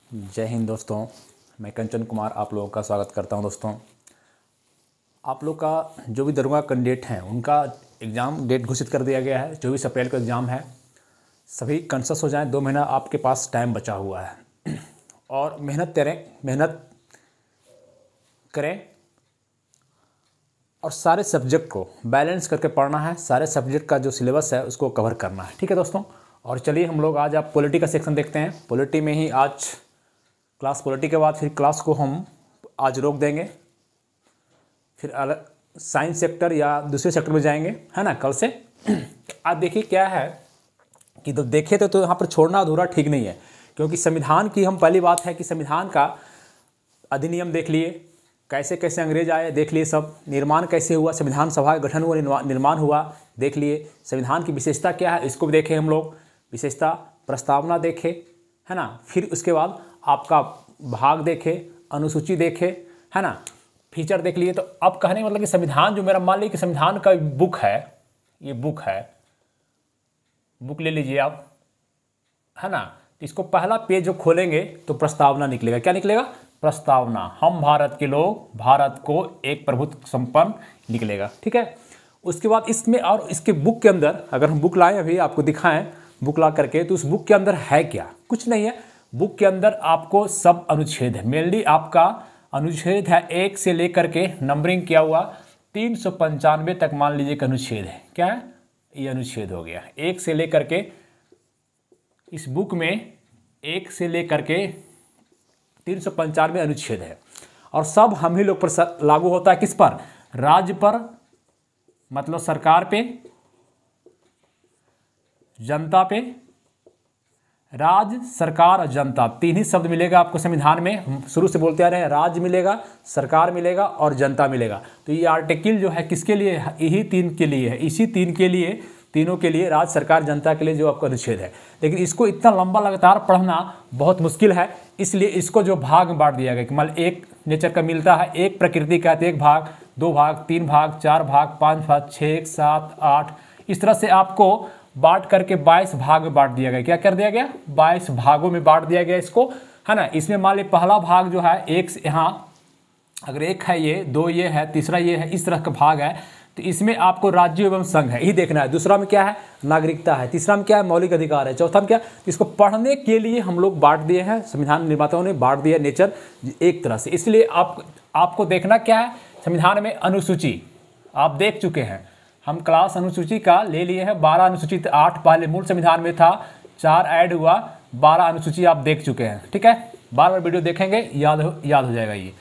जय हिंद दोस्तों। मैं कंचन कुमार आप लोगों का स्वागत करता हूं। दोस्तों, आप लोग का जो भी दरोगा कैंडिडेट हैं उनका एग्ज़ाम डेट घोषित कर दिया गया है। 24 अप्रैल को एग्ज़ाम है। सभी कॉन्शियस हो जाएं, 2 महीना आपके पास टाइम बचा हुआ है और मेहनत करें और सारे सब्जेक्ट को बैलेंस करके पढ़ना है। सारे सब्जेक्ट का जो सिलेबस है उसको कवर करना है। ठीक है दोस्तों। और चलिए हम लोग आज आप पॉलिटी का सेक्शन देखते हैं। पॉलिटी में ही आज क्लास पॉलिटी के बाद फिर क्लास को हम आज रोक देंगे, फिर अलग साइंस सेक्टर या दूसरे सेक्टर में जाएंगे, है ना, कल से। आज देखिए क्या है कि तो देखे तो यहाँ पर छोड़ना अधूरा ठीक नहीं है, क्योंकि संविधान की हम पहली बात है कि संविधान का अधिनियम देख लिए, कैसे कैसे अंग्रेज आए देख लिए, सब निर्माण कैसे हुआ, संविधान सभा का गठन हुआ, निर्माण हुआ देख लिए, संविधान की विशेषता क्या है इसको भी देखें हम लोग, विशेषता प्रस्तावना देखे, है ना। फिर उसके बाद आपका भाग देखे, अनुसूची देखे, है ना, फीचर देख लिए। तो अब कहने का मतलब कि संविधान जो मेरा, मान लीजिए कि संविधान का बुक है, ये बुक है, बुक ले लीजिए आप, है ना। तो इसको पहला पेज जो खोलेंगे तो प्रस्तावना निकलेगा। क्या निकलेगा? प्रस्तावना। हम भारत के लोग, भारत को एक प्रभुत्व संपन्न निकलेगा। ठीक है। उसके बाद इसमें और इसके बुक के अंदर अगर हम बुक लाएं, अभी आपको दिखाएं बुक ला करके, तो उस बुक के अंदर है क्या? कुछ नहीं है। बुक के अंदर आपको सब अनुच्छेद है। मेनली आपका अनुच्छेद है 1 से लेकर के नंबरिंग किया हुआ 395 तक मान लीजिए कि अनुच्छेद है। क्या है? ये अनुच्छेद हो गया 1 से लेकर के, इस बुक में 1 से लेकर के 395 अनुच्छेद है और सब हम ही लोग पर लागू होता है। किस पर? राज्य पर, मतलब सरकार पे, जनता पे। राज्य, सरकार और जनता, तीन ही शब्द मिलेगा आपको संविधान में। हम शुरू से बोलते आ रहे हैं, राज्य मिलेगा, सरकार मिलेगा और जनता मिलेगा। तो ये आर्टिकल जो है किसके लिए है? यही तीन के लिए है। इसी तीन के लिए, तीनों के लिए, राज्य, सरकार, जनता के लिए जो आपका अनुच्छेद है। लेकिन इसको इतना लंबा लगातार पढ़ना बहुत मुश्किल है, इसलिए इसको जो भाग में बांट दिया गया कि मान एक नेचर का मिलता है, एक प्रकृति का, तो 1 भाग, 2 भाग, 3 भाग, 4 भाग, 5 भाग, 6, 7, 8, इस तरह से आपको बांट करके 22 भाग में बांट दिया गया। क्या कर दिया गया? 22 भागों में बांट दिया गया इसको, है ना। इसमें मान लीजिए पहला भाग जो है 1 से, यहाँ अगर 1 है, ये 2 ये है, तीसरा ये है, इस तरह का भाग है। तो इसमें आपको राज्य एवं संघ है, यही देखना है। दूसरा में क्या है? नागरिकता है। तीसरा में क्या है? मौलिक अधिकार है। चौथा में क्या? इसको पढ़ने के लिए हम लोग बांट दिए हैं, संविधान निर्माताओं ने बांट दिया नेचर एक तरह से। इसलिए आपको देखना क्या है संविधान में? अनुसूची आप देख चुके हैं। हम क्लास अनुसूची का ले लिए हैं 12 अनुसूची, 8 पहले मूल संविधान में था, 4 ऐड हुआ, 12 अनुसूची आप देख चुके हैं। ठीक है। बार बार वीडियो देखेंगे, याद हो जाएगा ये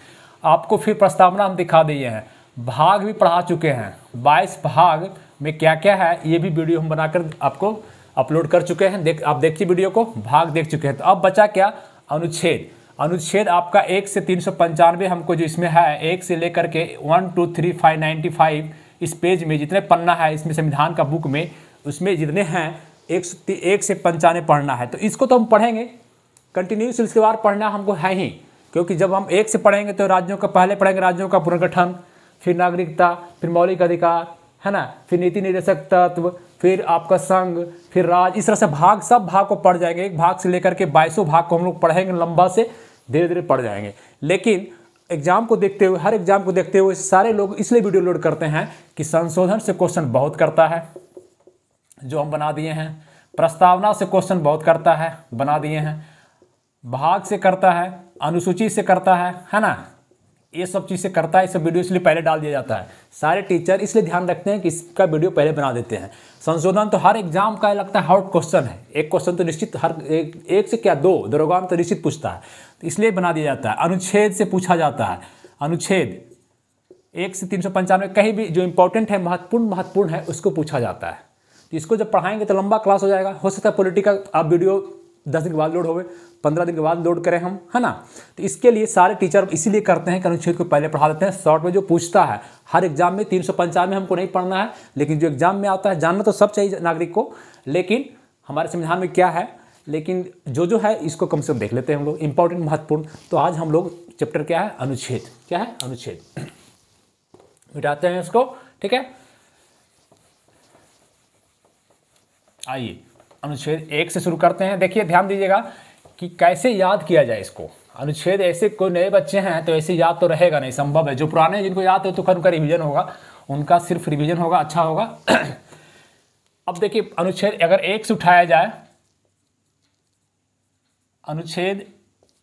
आपको। फिर प्रस्तावना हम दिखा दिए हैं, भाग भी पढ़ा चुके हैं। 22 भाग में क्या क्या है ये भी वीडियो हम बनाकर आपको अपलोड कर चुके हैं। आप देखिए वीडियो को, भाग देख चुके हैं। तो अब बचा क्या? अनुच्छेद। अनुच्छेद आपका 1 से 395 हमको जो इसमें है, 1 से लेकर के 1, 2, 3, 5, 95 इस पेज में जितने पन्ना है इसमें संविधान का बुक में, उसमें जितने हैं 1 से 95 पढ़ना है। तो इसको तो हम पढ़ेंगे कंटिन्यू, सिलसिलेवार पढ़ना हमको है ही, क्योंकि जब हम 1 से पढ़ेंगे तो राज्यों का पहले पढ़ेंगे, राज्यों का पुनर्गठन, फिर नागरिकता, फिर मौलिक अधिकार, है ना, फिर नीति निर्देशक तत्व, फिर आपका संघ, फिर राज्य, इस तरह से भाग, सब भाग को पढ़ जाएंगे। एक भाग से लेकर के 22 भाग को हम लोग पढ़ेंगे, लंबा से धीरे धीरे पढ़ जाएंगे। लेकिन एग्जाम को देखते हुए, हर एग्जाम को देखते हुए सारे लोग इसलिए वीडियो लोड करते हैं कि संशोधन से क्वेश्चन बहुत करता है, जो हम बना दिए हैं। प्रस्तावना से क्वेश्चन बहुत करता है, बना दिए हैं। भाग से करता है, अनुसूची से करता है ना, ये सब चीज़ से करता है। ये सब वीडियो इसलिए पहले डाल दिया जाता है। सारे टीचर इसलिए ध्यान रखते हैं कि इसका वीडियो पहले बना देते हैं। संशोधन तो हर एग्जाम का लगता है हॉट क्वेश्चन है, एक क्वेश्चन तो निश्चित हर एक से क्या 2 दरोगा में तो निश्चित पूछता है, तो इसलिए बना दिया जाता है। अनुच्छेद से पूछा जाता है। अनुच्छेद 1 से 395 कहीं भी जो इंपॉर्टेंट है, महत्वपूर्ण है, उसको पूछा जाता है। तो इसको जब पढ़ाएंगे तो लंबा क्लास हो जाएगा। हो सकता है पॉलिटिकल आप वीडियो 10 दिन के बाद लोड हो, 15 दिन के बाद लोड करें हम, है ना। तो इसके लिए सारे टीचर इसीलिए करते हैं कि अनुच्छेद को पहले पढ़ा देते हैं। शॉर्ट में जो पूछता है हर एग्जाम में 395 हमको नहीं पढ़ना है, लेकिन जो एग्जाम में आता है जानना तो सब चाहिए नागरिक को, लेकिन हमारे संविधान में क्या है, लेकिन जो है इसको कम से कम देख लेते हैं हम लोग, इंपॉर्टेंट, महत्वपूर्ण। तो आज हम लोग चैप्टर क्या है? अनुच्छेद। क्या है? अनुच्छेद। मिटाते हैं इसको। ठीक है, आइए अनुच्छेद 1 से शुरू करते हैं। देखिए ध्यान दीजिएगा, कि कैसे याद किया जाए इसको। अनुच्छेद ऐसे कोई नए बच्चे हैं तो ऐसे याद तो रहेगा नहीं, संभव है। जो पुराने जिनको याद है तो खैर उनका रिवीजन होगा, उनका सिर्फ रिवीजन होगा, अच्छा होगा। अब देखिए अनुच्छेद अगर 1 से उठाया जाए, अनुच्छेद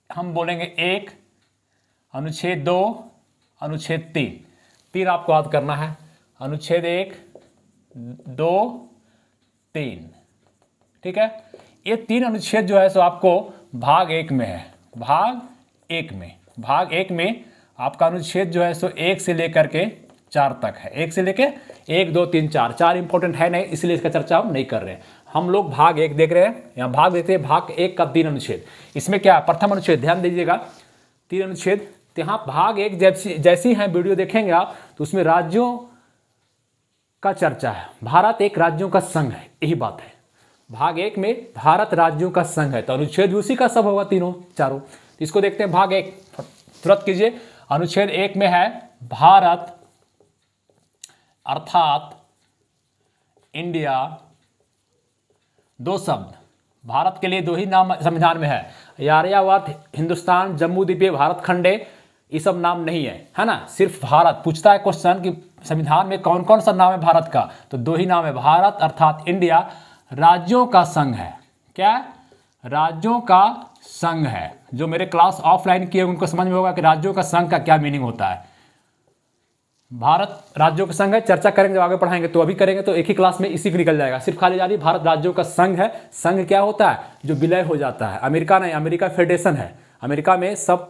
हम बोलेंगे 1, अनुच्छेद 2, अनुच्छेद 3 आपको याद करना है। अनुच्छेद 1, 2, 3, ठीक है। ये 3 अनुच्छेद जो है सो आपको भाग 1 में है। भाग 1 में आपका अनुच्छेद जो है सो 1 से लेकर के 4 तक है। 1 से लेके 1, 2, 3, 4 इंपॉर्टेंट है नहीं, इसलिए इसका चर्चा हम नहीं कर रहे हैं। हम लोग भाग 1 देख रहे हैं, यहाँ भाग देखते हैं भाग 1 का 3 अनुच्छेद। इसमें क्या है, प्रथम अनुच्छेद, ध्यान दीजिएगा 3 अनुच्छेद। तो यहाँ भाग 1 जैसी हैं वीडियो देखेंगे आप तो उसमें राज्यों का चर्चा है। भारत एक राज्यों का संघ है, यही बात है। भाग 1 में भारत राज्यों का संघ है, तो अनुच्छेद भी उसी का सब होगा, तीनों चारों। तो इसको देखते हैं भाग 1, तुरंत कीजिए। अनुच्छेद 1 में है भारत अर्थात इंडिया, 2 शब्द, भारत के लिए 2 ही नाम संविधान में है, आर्यावर्त, हिंदुस्तान, जम्मू द्वीपीय भारत खंडे, ये सब नाम नहीं है ना, सिर्फ भारत। पूछता है क्वेश्चन कि संविधान में कौन कौन सा नाम है भारत का, तो 2 ही नाम है, भारत अर्थात इंडिया, राज्यों का संघ है। क्या, राज्यों का संघ है। जो मेरे क्लास ऑफलाइन किए उनको समझ में होगा कि राज्यों का संघ का क्या मीनिंग होता है। भारत राज्यों का संघ है, चर्चा करेंगे जब आगे पढ़ाएंगे, तो अभी करेंगे तो एक ही क्लास में इसी को निकल जाएगा। सिर्फ खाली जानी भारत राज्यों का संघ है। संघ क्या होता है, जो विलय हो जाता है। अमेरिका नहीं, अमेरिका फेडरेशन है। अमेरिका में सब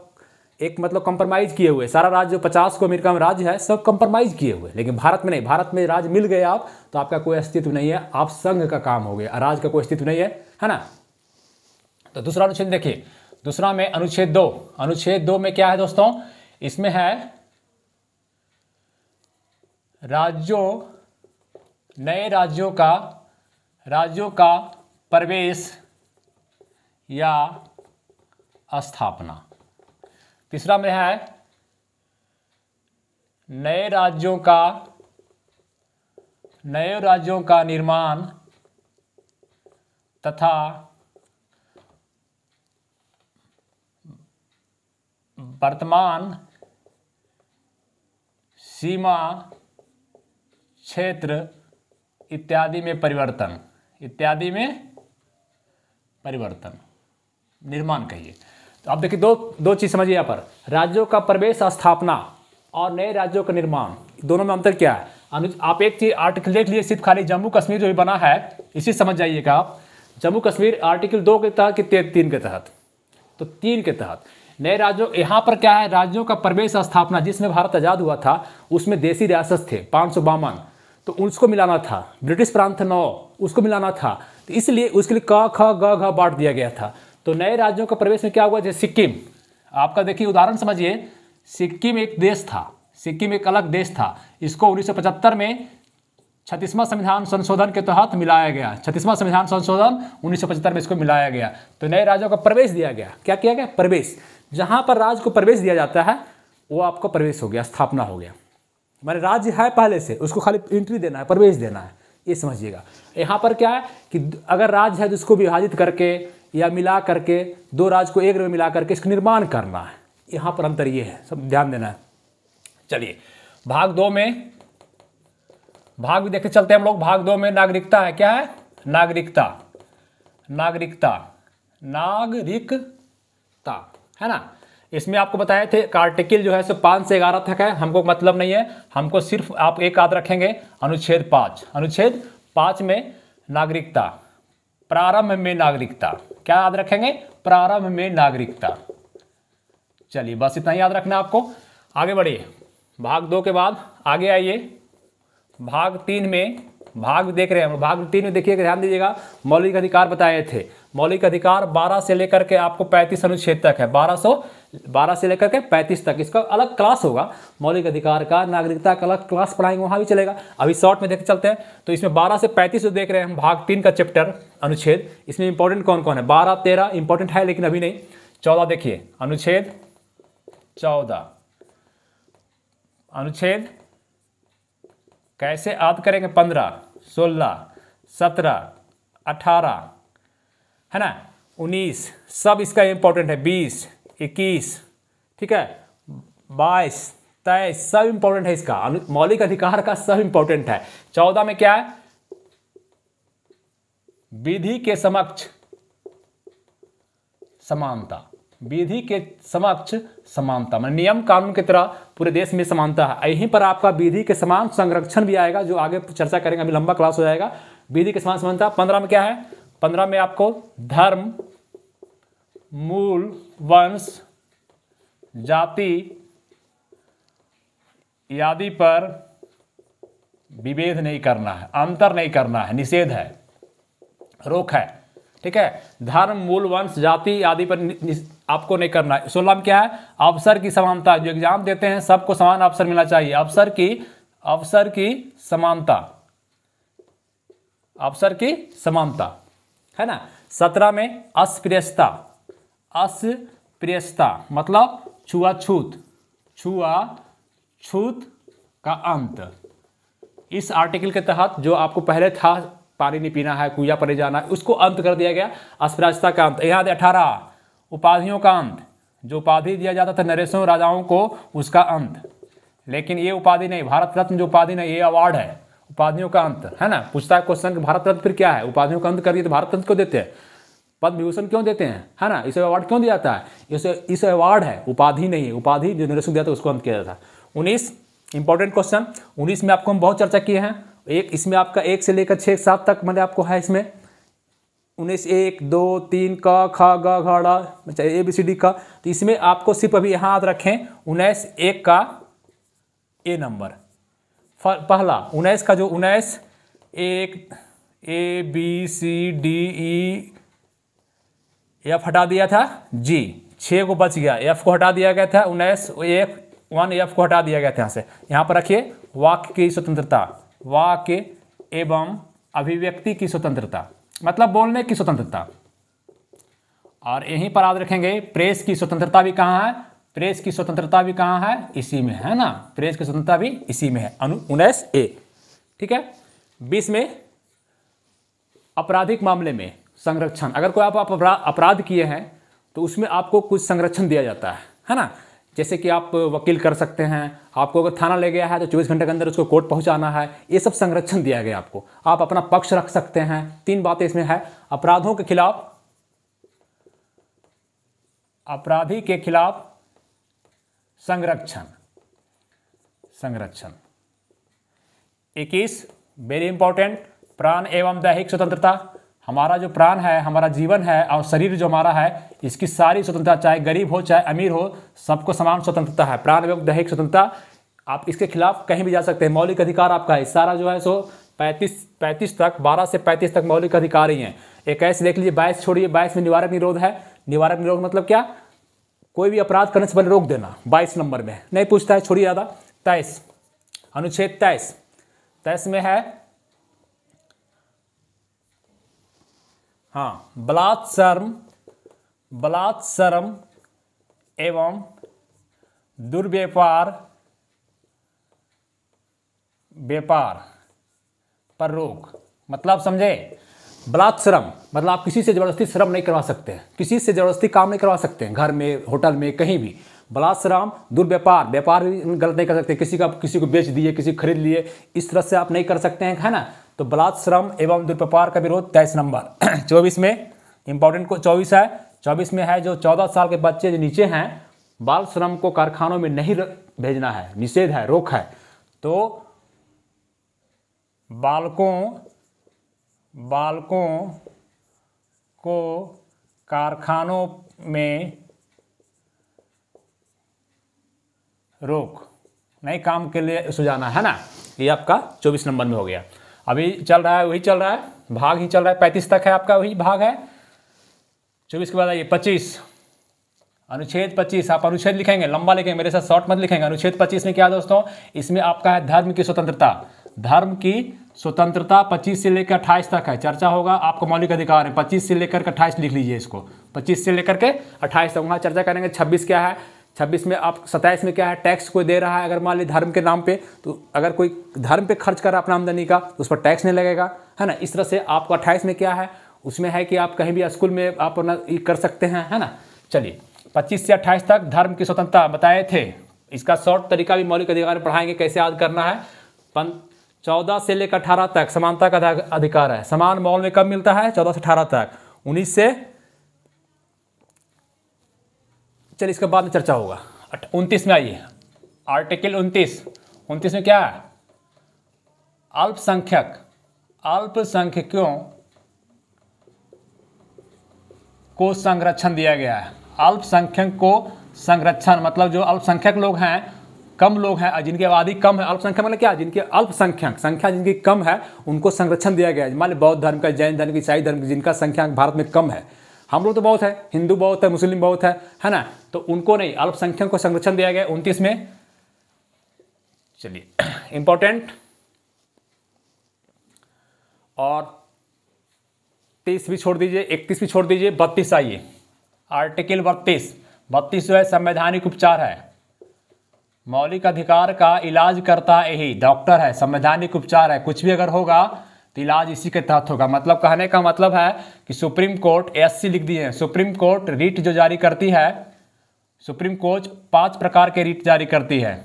एक मतलब कंप्रोमाइज किए हुए, सारा राज्य 50 को अमेरिका में राज्य है, सब कंप्रोमाइज किए हुए। लेकिन भारत में नहीं, भारत में राज्य मिल गए आप तो आपका कोई अस्तित्व नहीं है, आप संघ का काम हो गया, राज्य का कोई अस्तित्व नहीं है ना। तो दूसरा अनुच्छेद देखिए, दूसरा में अनुच्छेद 2। अनुच्छेद 2 में क्या है दोस्तों, इसमें है राज्यों, नए राज्यों का प्रवेश या स्थापना। तीसरा में है नए राज्यों का निर्माण तथा वर्तमान सीमा क्षेत्र इत्यादि में परिवर्तन, निर्माण कहिए। तो आप देखिए दो चीज समझिए यहाँ पर, राज्यों का प्रवेश स्थापना और नए राज्यों का निर्माण, दोनों में अंतर क्या है। आप एक चीज आर्टिकल देख लीजिए, सिर्फ खाली जम्मू कश्मीर जो भी बना है इसी समझ जाइएगा आप। जम्मू कश्मीर आर्टिकल 2 के तहत कि 3 के तहत, तो 3 के तहत नए राज्यों, यहाँ पर क्या है, राज्यों का प्रवेश स्थापना, जिसमें भारत आज़ाद हुआ था उसमें देसी रियासत थे 552, तो उसको मिलाना था। ब्रिटिश प्रांत 9, उसको मिलाना था, तो इसलिए उसके लिए क ख ग घ बांट दिया गया था। तो नए राज्यों का प्रवेश में क्या हुआ, जैसे सिक्किम, आपका देखिए उदाहरण समझिए, सिक्किम एक देश था, सिक्किम एक अलग देश था, इसको 1975 में 36वां संविधान संशोधन के तहत मिलाया गया। 36वां संविधान संशोधन 1975 में इसको मिलाया गया, तो नए राज्यों का प्रवेश दिया गया। क्या किया गया, प्रवेश। जहां पर राज्य को प्रवेश दिया जाता है वो आपको प्रवेश हो गया, स्थापना हो गया। हमारे राज्य है पहले से, उसको खाली एंट्री देना है, प्रवेश देना है, ये समझिएगा। यहाँ पर क्या है कि अगर राज्य है तो उसको विभाजित करके या मिला करके 2 राज्य को एक में मिला करके इसका निर्माण करना है। यहाँ पर अंतर ये है, सब ध्यान देना है। चलिए भाग 2 में, भाग भी देखते चलते हैं हम लोग। भाग 2 में नागरिकता है। क्या है, नागरिकता है ना। इसमें आपको बताए थे कि आर्टिकल जो है सो 5 से 11 तक है, हमको मतलब नहीं है, हमको सिर्फ आप एक याद रखेंगे, अनुच्छेद 5। अनुच्छेद 5 में नागरिकता, प्रारंभ में नागरिकता, क्या याद रखेंगे, प्रारंभ में नागरिकता। चलिए बस इतना याद रखना आपको, आगे बढ़िए। भाग 2 के बाद आगे आइए, भाग 3 में, भाग देख रहे हैं, भाग 3 में देखिए, ध्यान दीजिएगा, मौलिक अधिकार बताए थे। मौलिक अधिकार 12 से लेकर के आपको 35 अनुच्छेद तक है, 12 से लेकर के 35 तक, इसका अलग क्लास होगा। मौलिक अधिकार का, नागरिकता का अलग क्लास पढ़ाएंगे, वहाँ भी चलेगा। अभी शॉर्ट में देखते चलते हैं। तो इसमें 12 से 35 जो देख रहे हैं हम, भाग 3 का चैप्टर अनुच्छेद, इसमें इंपॉर्टेंट कौन कौन है, 12, 13 इंपॉर्टेंट है लेकिन अभी नहीं। 14 देखिए, अनुच्छेद 14, अनुच्छेद कैसे याद करेंगे, 15, 16, 17, 18 है ना। 19, सब इसका इंपॉर्टेंट है, 20, 21, ठीक है, 22, 23, सब इंपॉर्टेंट है इसका, मौलिक अधिकार का सब इंपॉर्टेंट है। 14 में क्या है, विधि के समक्ष समानता, विधि के समक्ष समानता, मतलब नियम कानून की तरह पूरे देश में समानता है। यहीं पर आपका विधि के समान संरक्षण भी आएगा, जो आगे चर्चा करेंगे, अभी लंबा क्लास हो जाएगा। विधि के समान समानता। 15 में क्या है, 15 में आपको धर्म, मूल, वंश, जाति आदि पर विभेद नहीं करना है, अंतर नहीं करना है, निषेध है, रोक है, ठीक है। धर्म, मूल, वंश, जाति आदि पर आपको नहीं करना है। 16 में क्या है, अवसर की समानता, जो एग्जाम देते हैं सबको समान अवसर मिलना चाहिए, अवसर की समानता, अवसर की समानता, है ना। 17 में अस्पृश्यता, अस्पृश्यता मतलब छुआछूत, छूत का अंत। इस आर्टिकल के तहत जो आपको पहले था, पानी नहीं पीना है, कुइया पर नहीं जाना है, उसको अंत कर दिया गया, अस्पृश्यता का अंत। यहाँ 18 उपाधियों का अंत, जो उपाधि दिया जाता था नरेशों राजाओं को, उसका अंत। लेकिन ये उपाधि नहीं, भारत रत्न जो उपाधि नहीं, ये अवार्ड है, उपाधियों का अंत, है ना। पूछता है क्वेश्चन, भारत रत्न फिर क्या है, उपाधियों का अंत कर दिए तो भारत रत्न क्यों देते हैं, पद्म विभूषण क्यों देते हैं, है ना, इसे अवार्ड क्यों दिया जाता है, इसे अवार्ड है, उपाधि नहीं है, उपाधि जो नरेशों दिया था उसको अंत किया जाता। 19 इंपॉर्टेंट क्वेश्चन, 19 में आपको हम बहुत चर्चा किए हैं। एक इसमें आपका 1 से लेकर 6 7 तक मैंने आपको है इसमें 19 1 2 3 क ख ग घ ड़ ABCD का। तो इसमें आपको सिर्फ अभी यहाँ याद रखें 19 1 का ए नंबर, पहला 19 का जो 19 1 ABCDE F हटा दिया था जी, 6 को बच गया, F को हटा दिया गया था, 19 1 F को हटा दिया गया था यहाँ से। यहाँ पर रखिए वाक्य की स्वतंत्रता, वाक्य एवं अभिव्यक्ति की स्वतंत्रता, मतलब बोलने की स्वतंत्रता। और यहीं पर याद रखेंगे प्रेस की स्वतंत्रता भी कहाँ है, प्रेस की स्वतंत्रता भी कहाँ है, इसी में है ना, प्रेस की स्वतंत्रता भी इसी में है, 19 A, ठीक है। 20 में आपराधिक मामले में संरक्षण, अगर कोई आप अपराध किए हैं तो उसमें आपको कुछ संरक्षण दिया जाता है ना। जैसे कि आप वकील कर सकते हैं, आपको अगर थाना ले गया है तो 24 घंटे के अंदर उसको कोर्ट पहुंचाना है, ये सब संरक्षण दिया गया आपको, आप अपना पक्ष रख सकते हैं। 3 बातें इसमें है, अपराधों के खिलाफ, अपराधी के खिलाफ संरक्षण, 21 वेरी इंपॉर्टेंट, प्राण एवं दैहिक स्वतंत्रता। हमारा जो प्राण है, हमारा जीवन है और शरीर जो हमारा है, इसकी सारी स्वतंत्रता, चाहे गरीब हो चाहे अमीर हो, सबको समान स्वतंत्रता है, प्राण एवं दैहिक स्वतंत्रता। आप इसके खिलाफ कहीं भी जा सकते हैं, मौलिक अधिकार आपका है। सारा जो है सो 35 तक, 12 से 35 तक मौलिक अधिकार ही हैं। 21 देख लीजिए, 22 छोड़िए, 22 में निवारक निरोध है। निवारक निरोध मतलब क्या, कोई भी अपराध करने से पहले रोक देना, 22 नंबर में नहीं पूछता है, छोड़िए ज़्यादा। 23 अनुच्छेद 23 में है हाँ, बलात्सर्म एवं दुर्व्यापार पर रोक, मतलब समझे, बलात्सर्म मतलब आप किसी से जबरदस्ती श्रम नहीं करवा सकते हैं, किसी से जबरदस्ती काम नहीं करवा सकते हैं, घर में, होटल में, कहीं भी। बलात्सर्म, दुर्व्यापार, व्यापार भी गलत नहीं कर सकते, किसी को बेच दिए, किसी को खरीद लिए, इस तरह से आप नहीं कर सकते हैं, है ना। तो बलात्सर्म एवं दुर्व्यापार का विरोध 23 नंबर। 24 में इंपॉर्टेंट को 24 है, 24 में है जो 14 साल के बच्चे जो नीचे हैं, बाल श्रम को कारखानों में नहीं भेजना है, निषेध है, रोक है। तो बालकों को कारखानों में रोक, नए काम के लिए सुझाना, है ना। ये आपका 24 नंबर में हो गया। अभी चल रहा है, वही चल रहा है, भाग ही चल रहा है, 35 तक है आपका, वही भाग है। 24 के बाद आइए 25, अनुच्छेद 25। आप अनुच्छेद लिखेंगे, लंबा लिखेंगे, मेरे साथ शॉर्ट मत लिखेंगे। अनुच्छेद 25 में क्या दोस्तों, इसमें आपका है धर्म की स्वतंत्रता। धर्म की स्वतंत्रता 25 से लेकर 28 तक है, चर्चा होगा, आपको मौलिक अधिकार है। 25 से लेकर 28 लिख लीजिए इसको, 25 से लेकर के 28 तक वहाँ चर्चा करेंगे। 26 क्या है, 26 में आप 27 में क्या है, टैक्स कोई दे रहा है अगर मान ली धर्म के नाम पे, तो अगर कोई धर्म पे खर्च कर रहा है अपना आमदनी का तो उस पर टैक्स नहीं लगेगा, है ना। इस तरह से आपको 28 में क्या है, उसमें है कि आप कहीं भी स्कूल में आप अपना ये कर सकते हैं, है ना। चलिए 25 से 28 तक धर्म की स्वतंत्रता बताए थे। इसका शॉर्ट तरीका भी मौलिक अधिकार में पढ़ाएंगे कैसे याद करना है। 14 से लेकर 18 तक समानता का अधिकार है। समान मोल में कब मिलता है? 14 से 18 तक। 19 से, चलिए इसके बाद में चर्चा होगा। 29 में आइए, आर्टिकल 29 में क्या है? अल्पसंख्यकों को संरक्षण दिया गया है। अल्पसंख्यक को संरक्षण मतलब जो अल्पसंख्यक लोग हैं, कम लोग हैं, जिनकी आबादी कम है। अल्पसंख्यक मतलब क्या? जिनकी अल्पसंख्यक संख्या जिनकी कम है उनको संरक्षण दिया गया है। मान लीजिए बौद्ध धर्म का, जैन धर्म की, ईसाई धर्म की, जिनका संख्या भारत में कम है। हम लोग तो बहुत है, हिंदू बहुत है, मुस्लिम बहुत है ना, तो उनको नहीं, अल्पसंख्यक को संरक्षण दिया गया 29 में। चलिए इंपॉर्टेंट, और 30 भी छोड़ दीजिए, 31 भी छोड़ दीजिए, 32 आइए। आर्टिकल 32 जो है संवैधानिक उपचार है। मौलिक अधिकार का इलाज करता यही डॉक्टर है, संवैधानिक उपचार है। कुछ भी अगर होगा तो इलाज इसी के तहत होगा। मतलब कहने का मतलब है कि सुप्रीम कोर्ट, SC लिख दिए हैं, सुप्रीम कोर्ट रीट जो जारी करती है, सुप्रीम कोर्ट 5 प्रकार के रीट जारी करती है।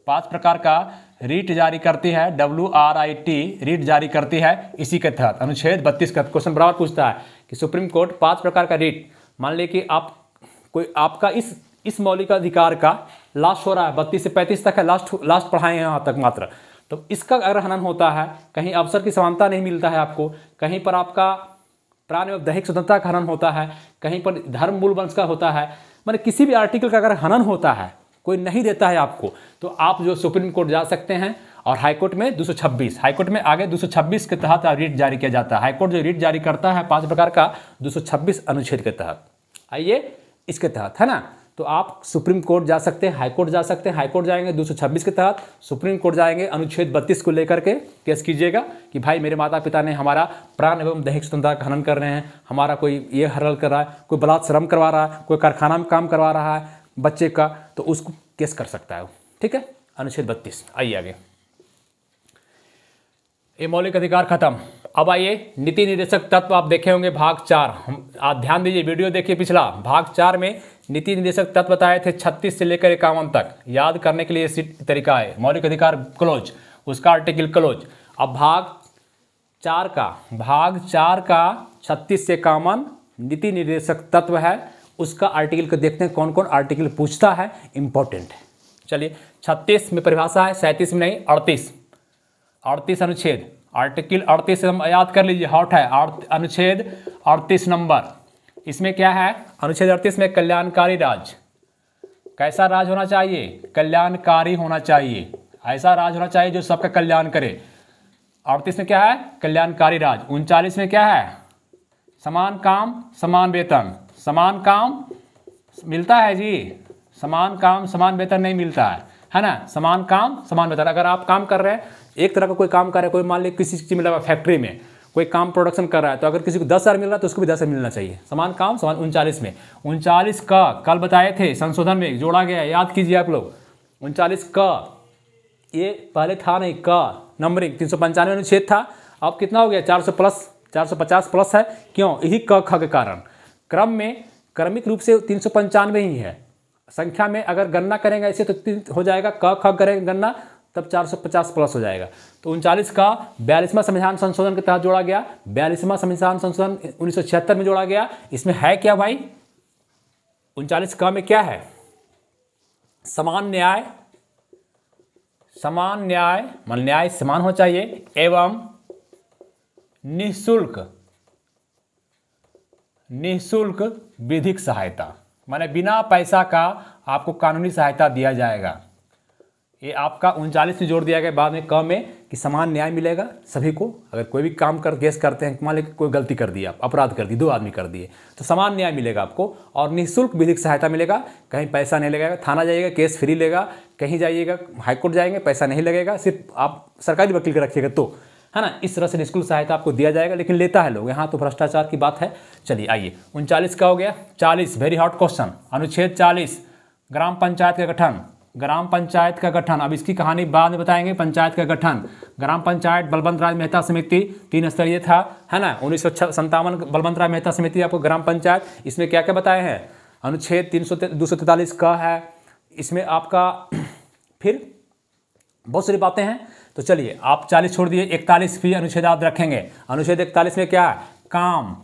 5 प्रकार का रीट जारी करती है, WRIT रीट जारी करती है इसी के तहत। अनुच्छेद 32 का क्वेश्चन बराबर पूछता है कि सुप्रीम कोर्ट 5 प्रकार का रीट, मान लीजिए कि आप कोई आपका इस मौलिक अधिकार का लास्ट हो रहा है, 32 से 35 तक है, लास्ट पढ़ाए यहाँ तक मात्र। तो इसका अगर हनन होता है, कहीं अवसर की समानता नहीं मिलता है आपको, कहीं पर आपका प्राण एवं दैहिक स्वतंत्रता का हनन होता है, कहीं पर धर्म मूल वंश का होता है, मतलब किसी भी आर्टिकल का अगर हनन होता है, कोई नहीं देता है आपको, तो आप जो सुप्रीम कोर्ट जा सकते हैं। और हाईकोर्ट में 226, हाईकोर्ट में आगे 226 के तहत रीट जारी किया जाता है। हाईकोर्ट जो रीट जारी करता है 5 प्रकार का, 226 अनुच्छेद के तहत, आइए इसके तहत, है ना। तो आप सुप्रीम कोर्ट जा सकते हैं, हाईकोर्ट जा सकते हैं। हाईकोर्ट जाएंगे 226 के तहत, सुप्रीम कोर्ट जाएंगे अनुच्छेद 32 को लेकर के केस कीजिएगा कि भाई मेरे माता पिता ने हमारा प्राण एवं दैहिक स्वतंत्रता का हनन कर रहे हैं, हमारा कोई ये हरल कर रहा है, कोई बलात्श्रम करवा रहा है, कोई कारखाना में काम करवा रहा है बच्चे का, तो उसको केस कर सकता है, ठीक है। अनुच्छेद 32। आइए आगे, ये मौलिक अधिकार खत्म। अब आइए नीति निर्देशक तत्व, आप देखे होंगे भाग 4, आप ध्यान दीजिए, वीडियो देखिए पिछला। भाग 4 में नीति निर्देशक तत्व बताए थे 36 से लेकर 51 तक। याद करने के लिए तरीका है, मौलिक अधिकार क्लोज, उसका आर्टिकल क्लोज। अब भाग 4 का 36 से 51 नीति निर्देशक तत्व है, उसका आर्टिकल को देखते हैं कौन कौन आर्टिकल पूछता है, इंपॉर्टेंट है। चलिए 36 में परिभाषा है, 37 में नहीं, 38 अनुच्छेद, आर्टिकल 38 हम याद कर लीजिए, हॉट है अनुच्छेद 38 नंबर। इसमें क्या है? अनुच्छेद 38 में कल्याणकारी राज, कैसा राज होना चाहिए? कल्याणकारी होना चाहिए, ऐसा राज होना चाहिए जो सबका कल्याण करे। 38 में क्या है? कल्याणकारी राज। 39 में क्या है? समान काम समान वेतन। समान काम मिलता है जी, समान काम समान वेतन नहीं मिलता है ना। समान काम समान वेतन, अगर आप काम कर रहे हैं, एक तरह का कोई काम कर रहा है, कोई मान लीजिए किसी चीज़ में लगा फैक्ट्री में कोई काम प्रोडक्शन कर रहा है, तो अगर किसी को 10,000 मिल रहा है तो उसको भी 10,000 मिलना चाहिए। समान काम समान। 39 में, 39 का कल बताए थे, संशोधन में जोड़ा गया है, याद कीजिए आप लोग। 39 का, ये पहले था नहीं, का नंबरिंग 395 अनुच्छेद था, अब कितना हो गया? 400 प्लस, 450 प्लस है। क्यों? यही क ख के कारण। क्रम में क्रमिक रूप से 395 ही है, संख्या में अगर गणना करेंगे ऐसे तो हो जाएगा, क ख करेंगे गणना तब 450 प्लस हो जाएगा। तो 39 का 42वां संविधान संशोधन के तहत जोड़ा गया। 42वां संविधान संशोधन 1976 में जोड़ा गया। इसमें है क्या भाई? 39 का में क्या है? समान न्याय, समान न्याय मान न्याय समान होना चाहिए, एवं निःशुल्क विधिक सहायता, माने बिना पैसा का आपको कानूनी सहायता दिया जाएगा। ये आपका 39 में जोड़ दिया गया बाद में, क में, कि समान न्याय मिलेगा सभी को। अगर कोई भी काम कर केस करते हैं, मान लीजिए कोई गलती कर दी, आप अपराध कर दी, 2 आदमी कर दिए, तो समान न्याय मिलेगा आपको और निःशुल्क विधिक सहायता मिलेगा। कहीं पैसा नहीं लगेगा, थाना जाइएगा केस फ्री लेगा, कहीं जाइएगा हाईकोर्ट जाएंगे पैसा नहीं लगेगा, सिर्फ आप सरकारी वकील का रखिएगा तो, है ना। इस तरह से निःशुल्क सहायता आपको दिया जाएगा, लेकिन लेता है लोग, यहाँ तो भ्रष्टाचार की बात है। चलिए आइए, 39 का हो गया। 40 वेरी हॉट क्वेश्चन, अनुच्छेद 40 ग्राम पंचायत का गठन। ग्राम पंचायत का गठन, अब इसकी कहानी बाद में बताएंगे। पंचायत का गठन, ग्राम पंचायत बलवंत राय मेहता समिति 3 स्तरीय था, है ना। 1957 बलवंत राय मेहता समिति आपको ग्राम पंचायत। इसमें क्या क्या बताए हैं, अनुच्छेद 243 का है इसमें आपका। फिर बहुत सारी बातें हैं, तो चलिए आप 40 छोड़ दिए, 41 भी अनुच्छेद आप रखेंगे। अनुच्छेद 41 में क्या है, काम,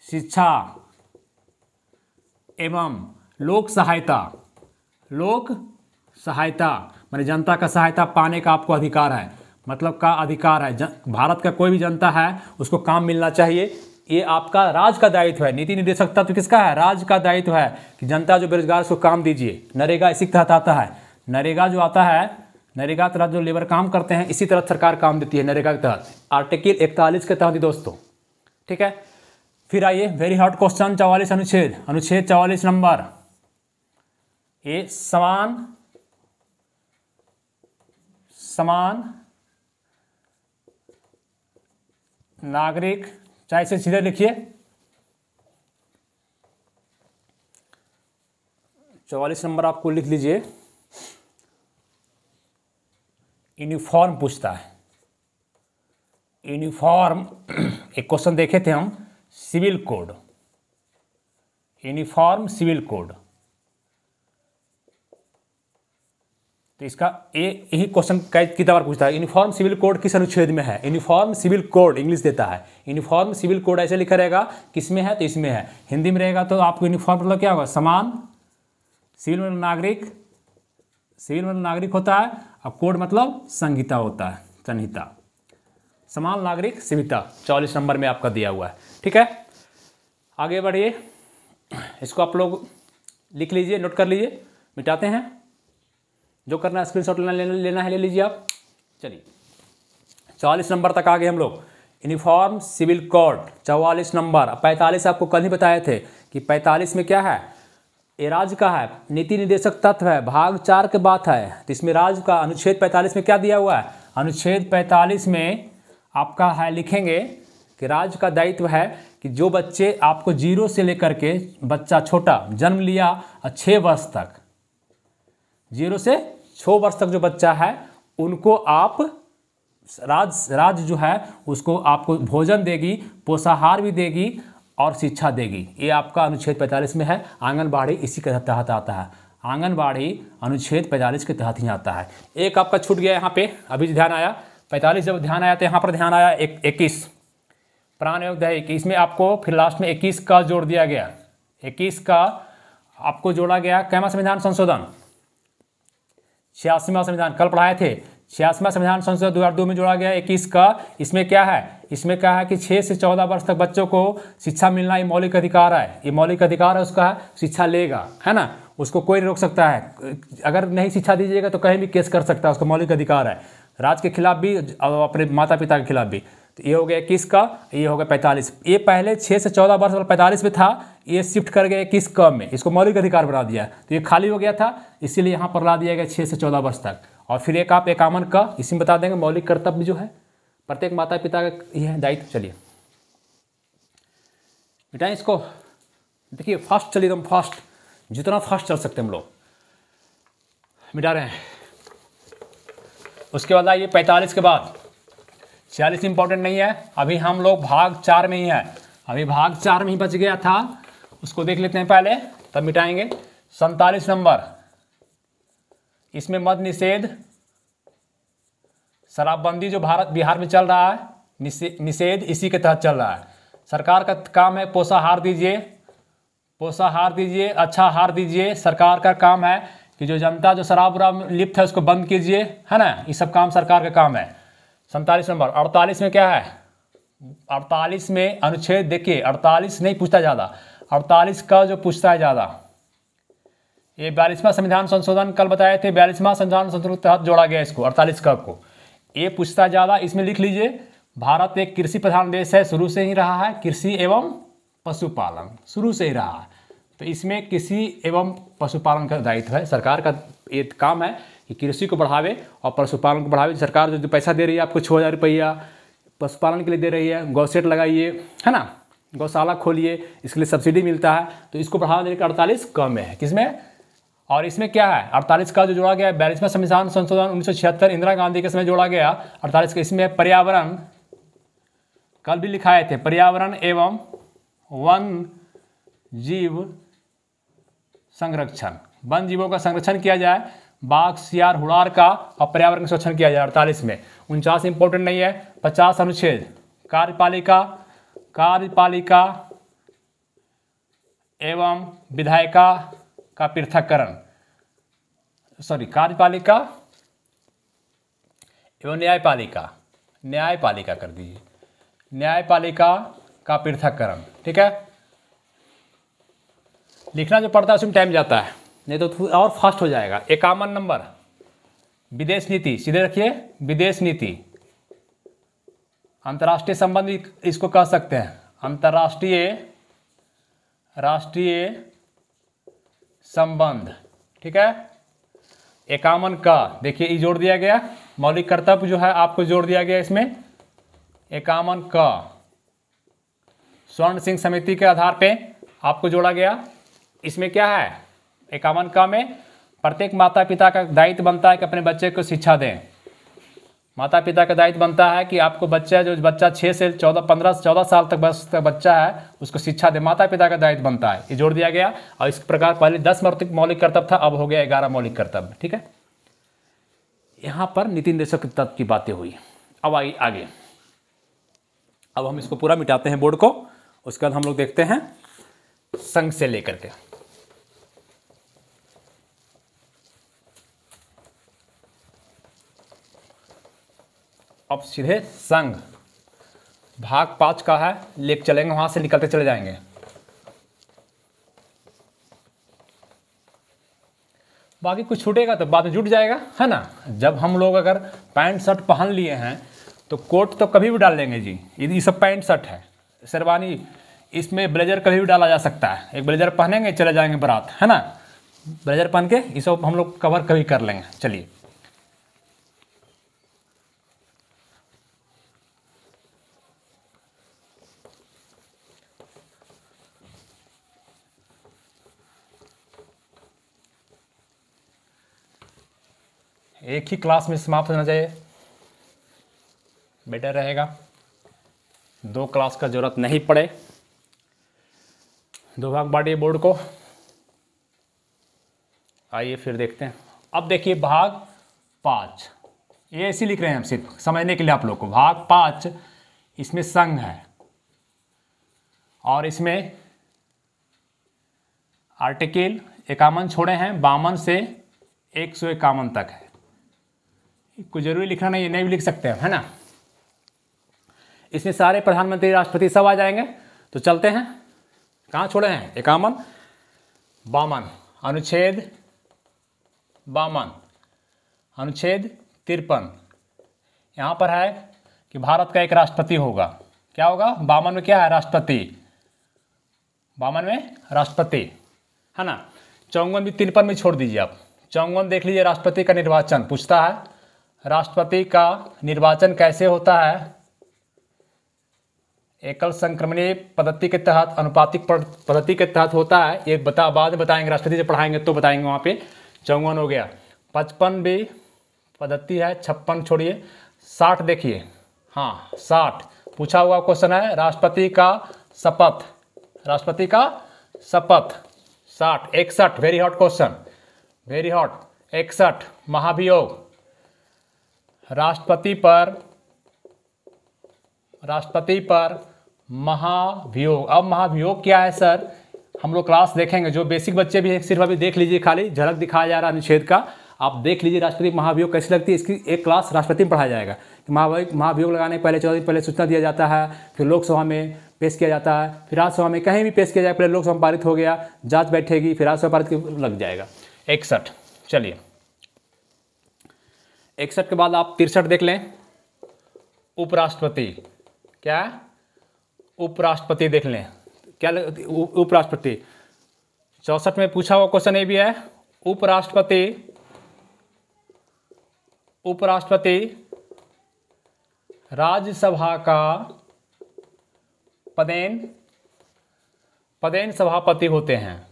शिक्षा एवं लोक सहायता। लोक सहायता माने जनता का सहायता पाने का आपको अधिकार है, मतलब का अधिकार है। भारत का कोई भी जनता है उसको काम मिलना चाहिए, ये आपका राज्य का दायित्व है। नीति निर्देशक तत्व किसका है, राज्य का दायित्व है कि जनता जो बेरोजगार उसको काम दीजिए। नरेगा इसी के तहत आता है। नरेगा जो आता है, नरेगा के तहत जो लेबर काम करते हैं इसी तरह सरकार काम देती है नरेगा के तहत, आर्टिकल 41 के तहत दोस्तों, ठीक है। फिर आइए वेरी हॉट क्वेश्चन 44 अनुच्छेद, अनुच्छेद 44 नंबर, ये समान नागरिक, चाहे इसे सीधे लिखिए 44 नंबर आपको लिख लीजिए। यूनिफॉर्म पूछता है, यूनिफॉर्म एक क्वेश्चन देखे थे हम, civil code, uniform civil code. तो इसका यही क्वेश्चन कितनी बार पूछता है, यूनिफॉर्म सिविल कोड किस अनुच्छेद में है। यूनिफॉर्म सिविल कोड इंग्लिश देता है, यूनिफॉर्म सिविल कोड ऐसे लिखा रहेगा, किस में है तो इसमें है। हिंदी में रहेगा तो आपको यूनिफॉर्म मतलब क्या होगा, समान, सिविल मतलब नागरिक, सिविल मतलब नागरिक होता है, और कोड मतलब संहिता होता है, संहिता, समान नागरिक संहिता 44 नंबर में आपका दिया हुआ है, ठीक है। आगे बढ़िए, इसको आप लोग लिख लीजिए, नोट कर लीजिए, मिटाते हैं, जो करना है स्क्रीनशॉट लेना है ले लीजिए आप। चलिए 44 नंबर तक आ गए हम लोग। Uniform civil code 44 number. 45 आपको कल ही बताए थे कि 45 में क्या है, ये राज्य का है, नीति निर्देशक तत्व है, भाग 4 के बात है। तो इसमें राज्य का अनुच्छेद 45 में क्या दिया हुआ है, अनुच्छेद 45 में आपका है, लिखेंगे कि राज्य का दायित्व है कि जो बच्चे आपको 0 से लेकर के, बच्चा छोटा जन्म लिया 6 वर्ष तक, 0 से 6 वर्ष तक जो बच्चा है उनको आप राज्य जो है उसको आपको भोजन देगी, पोषाहार भी देगी और शिक्षा देगी। ये आपका अनुच्छेद 45 में है। आंगनबाड़ी इसी के तहत आता है, आंगनबाड़ी अनुच्छेद 45 के तहत ही आता है। एक आपका छूट गया यहाँ पे, अभी ध्यान आया, 45 जब ध्यान आया तो यहाँ पर ध्यान आया 21 प्राण योग दैहिक, इसमें आपको फिर लास्ट में 21 का जोड़ दिया गया। 21 का आपको जोड़ा गया, कैमा संविधान संशोधन 86वां संविधान, कल पढ़ाए थे, 86वां संविधान संशोधन 2002 में जोड़ा गया 21 का। इसमें क्या है, इसमें क्या है कि 6 से 14 वर्ष तक बच्चों को शिक्षा मिलना ये मौलिक अधिकार है, ये मौलिक अधिकार है उसका, शिक्षा लेगा, है ना, उसको कोई रोक सकता है। अगर नहीं शिक्षा दीजिएगा तो कहीं भी केस कर सकता है, उसका मौलिक अधिकार है, राज्य के खिलाफ भी और अपने माता पिता के खिलाफ भी। तो ये हो गया 21 का, ये हो गया 45। ये पहले 6 से 14 वर्ष वाला 45 में था, ये शिफ्ट कर गया 21 क में, इसको मौलिक अधिकार बना दिया। तो ये खाली हो गया था, इसीलिए यहाँ पर ला दिया गया 6 से 14 वर्ष तक। और फिर एक आप 51 का, इसी में बता देंगे मौलिक कर्तव्य जो है प्रत्येक माता पिता का ये है दायित्व। चलिए बेटा इसको देखिए, फास्ट चलिए, एकदम फास्ट, जितना फास्ट चल सकते हम लोग मिटा रहे हैं। उसके बाद आइए 45 के बाद 46 इंपॉर्टेंट नहीं है, अभी हम लोग भाग 4 में ही है, अभी भाग 4 में ही बच गया था, उसको देख लेते हैं पहले तब मिटाएंगे। 47 नंबर, इसमें मद निषेध, शराबबंदी जो बिहार में चल रहा है, निषेध इसी के तहत चल रहा है। सरकार का काम है पोषाहार दीजिए, पोषाहार दीजिए, अच्छा आहार दीजिए। सरकार का काम है कि जो जनता जो शराब वराब लिप्त है उसको बंद कीजिए, है ना, ये सब काम सरकार का काम है। 47 नंबर। 48 में क्या है, 48 में अनुच्छेद देखिए, 48 नहीं पूछता ज़्यादा, 48 का जो पूछता है ज़्यादा, ये 42वां संविधान संशोधन कल बताए थे, 42वां संविधान संशोधन के तहत जोड़ा गया इसको, 48 का को, ये पूछता ज़्यादा। इसमें लिख लीजिए, भारत एक कृषि प्रधान देश है, शुरू से ही रहा है, कृषि एवं पशुपालन शुरू से ही रहा है। तो इसमें कृषि एवं पशुपालन का दायित्व है, सरकार का ये काम है कि कृषि को बढ़ावे और पशुपालन को बढ़ावे। सरकार जो पैसा दे रही है आपको 6000 रुपया पशुपालन के लिए दे रही है, गौसेट लगाइए, है ना, गौशाला खोलिए, इसके लिए सब्सिडी मिलता है, तो इसको बढ़ावा देने का 48 कम है, किसमें और इसमें क्या है 48 का जो जोड़ा गया है 42वां संविधान संशोधन 1976 इंदिरा गांधी के समय जोड़ा गया 48 का। इसमें पर्यावरण, कल भी लिखाए थे, पर्यावरण एवं वन जीव संरक्षण, वन जीवों का संरक्षण किया जाए, बाघ सियार हुड़ार का और पर्यावरण का संरक्षण किया जाए 48 में। 49 इंपॉर्टेंट नहीं है। 50 अनुच्छेद कार्यपालिका एवं विधायिका का पृथक्करण, कार्यपालिका एवं न्यायपालिका कर दीजिए, न्यायपालिका का पृथक्करण। ठीक है, लिखना जो पड़ता है उसमें टाइम जाता है, नहीं तो और फास्ट हो जाएगा। 51 नंबर विदेश नीति, सीधे रखिए, विदेश नीति, अंतर्राष्ट्रीय संबंध इसको कह सकते हैं, राष्ट्रीय संबंध। ठीक है, 51 का देखिए ये जोड़ दिया गया, मौलिक कर्तव्य जो है आपको जोड़ दिया गया इसमें। 51 का स्वर्ण सिंह समिति के आधार पे आपको जोड़ा गया। इसमें क्या है 51 का में प्रत्येक माता पिता का दायित्व बनता है कि अपने बच्चे को शिक्षा दें। माता पिता का दायित्व बनता है कि आपको बच्चा 6 से 14 साल तक बच्चा है उसको शिक्षा दे, माता पिता का दायित्व बनता है। ये जोड़ दिया गया। और इस प्रकार पहले 10 मौलिक कर्तव्य था, अब हो गया 11 मौलिक कर्तव्य। ठीक है, यहाँ पर नीति निर्देशक के तत्व की बातें हुई। अब आगे अब हम इसको पूरा मिटाते हैं बोर्ड को, उसके बाद हम लोग देखते हैं संघ से लेकर के। अब सीधे संघ भाग 5 का है, लेके चलेंगे, वहां से निकलते चले जाएंगे। बाकी कुछ छूटेगा तो बाद में जुट जाएगा, है ना। जब हम लोग अगर पैंट शर्ट पहन लिए हैं तो कोट तो कभी भी डाल लेंगे जी, ये सब पैंट शर्ट है, शेरवानी, इसमें ब्लेजर कभी भी डाला जा सकता है। एक ब्लेजर पहनेंगे चले जाएंगे बारात, है ना, ब्लेजर पहन के ये सब हम लोग कवर कभी कर लेंगे। चलिए एक ही क्लास में समाप्त होना चाहिए, बेटर रहेगा, 2 क्लास का जरूरत नहीं पड़े। 2 भाग बांटिए बोर्ड को। आइए फिर देखते हैं। अब देखिए भाग 5, ये ऐसे लिख रहे हैं हम सिर्फ समझने के लिए आप लोग को। भाग 5 इसमें संघ है और इसमें आर्टिकल 51 छोड़े हैं, 52 से 151 तक है। कुछ जरूरी लिखना नहीं है, नहीं भी लिख सकते हैं, है ना। इसमें सारे प्रधानमंत्री राष्ट्रपति सब आ जाएंगे। तो चलते हैं, कहाँ छोड़े हैं 51, 52, अनुच्छेद 52, अनुच्छेद 53। यहाँ पर है कि भारत का एक राष्ट्रपति होगा। क्या होगा 52 में, क्या है राष्ट्रपति, 52 में राष्ट्रपति, है ना। 54 भी 53 में छोड़ दीजिए आप। 54 देख लीजिए, राष्ट्रपति का निर्वाचन पूछता है। राष्ट्रपति का निर्वाचन कैसे होता है, एकल संक्रमणीय पद्धति के तहत, अनुपातिक पद्धति के तहत होता है। ये बाद में बताएंगे, राष्ट्रपति से पढ़ाएंगे तो बताएंगे वहाँ पे। 54 हो गया। 55 भी पद्धति है, 56 छोड़िए। 60 देखिए, हाँ 60 पूछा हुआ क्वेश्चन है, राष्ट्रपति का शपथ, राष्ट्रपति का शपथ। 60, 61 very hot question, very hot. 61 महाभियोग, राष्ट्रपति पर महाभियोग। अब महाभियोग क्या है सर, हम लोग क्लास देखेंगे। जो बेसिक बच्चे भी हैं सिर्फ अभी देख लीजिए, खाली झलक दिखाया जा रहा है अनुच्छेद का, आप देख लीजिए राष्ट्रपति महाभियोग कैसी लगती है। इसकी एक क्लास राष्ट्रपति में पढ़ाया जाएगा। महाभियोग लगाने पहले 14 दिन पहले सूचना दिया जाता है, फिर लोकसभा में पेश किया जाता है, फिर राज्यसभा में कहीं भी पेश किया जाए। पहले लोकसभा पारित हो गया, जांच बैठेगी, फिर राज्यसभा पारित लग जाएगा। 61, चलिए 61 के बाद आप 63 देख लें, उपराष्ट्रपति। क्या है उपराष्ट्रपति, देख लें क्या उपराष्ट्रपति। 64 में पूछा हुआ क्वेश्चन ये भी है, उपराष्ट्रपति राज्यसभा का पदेन सभापति होते हैं।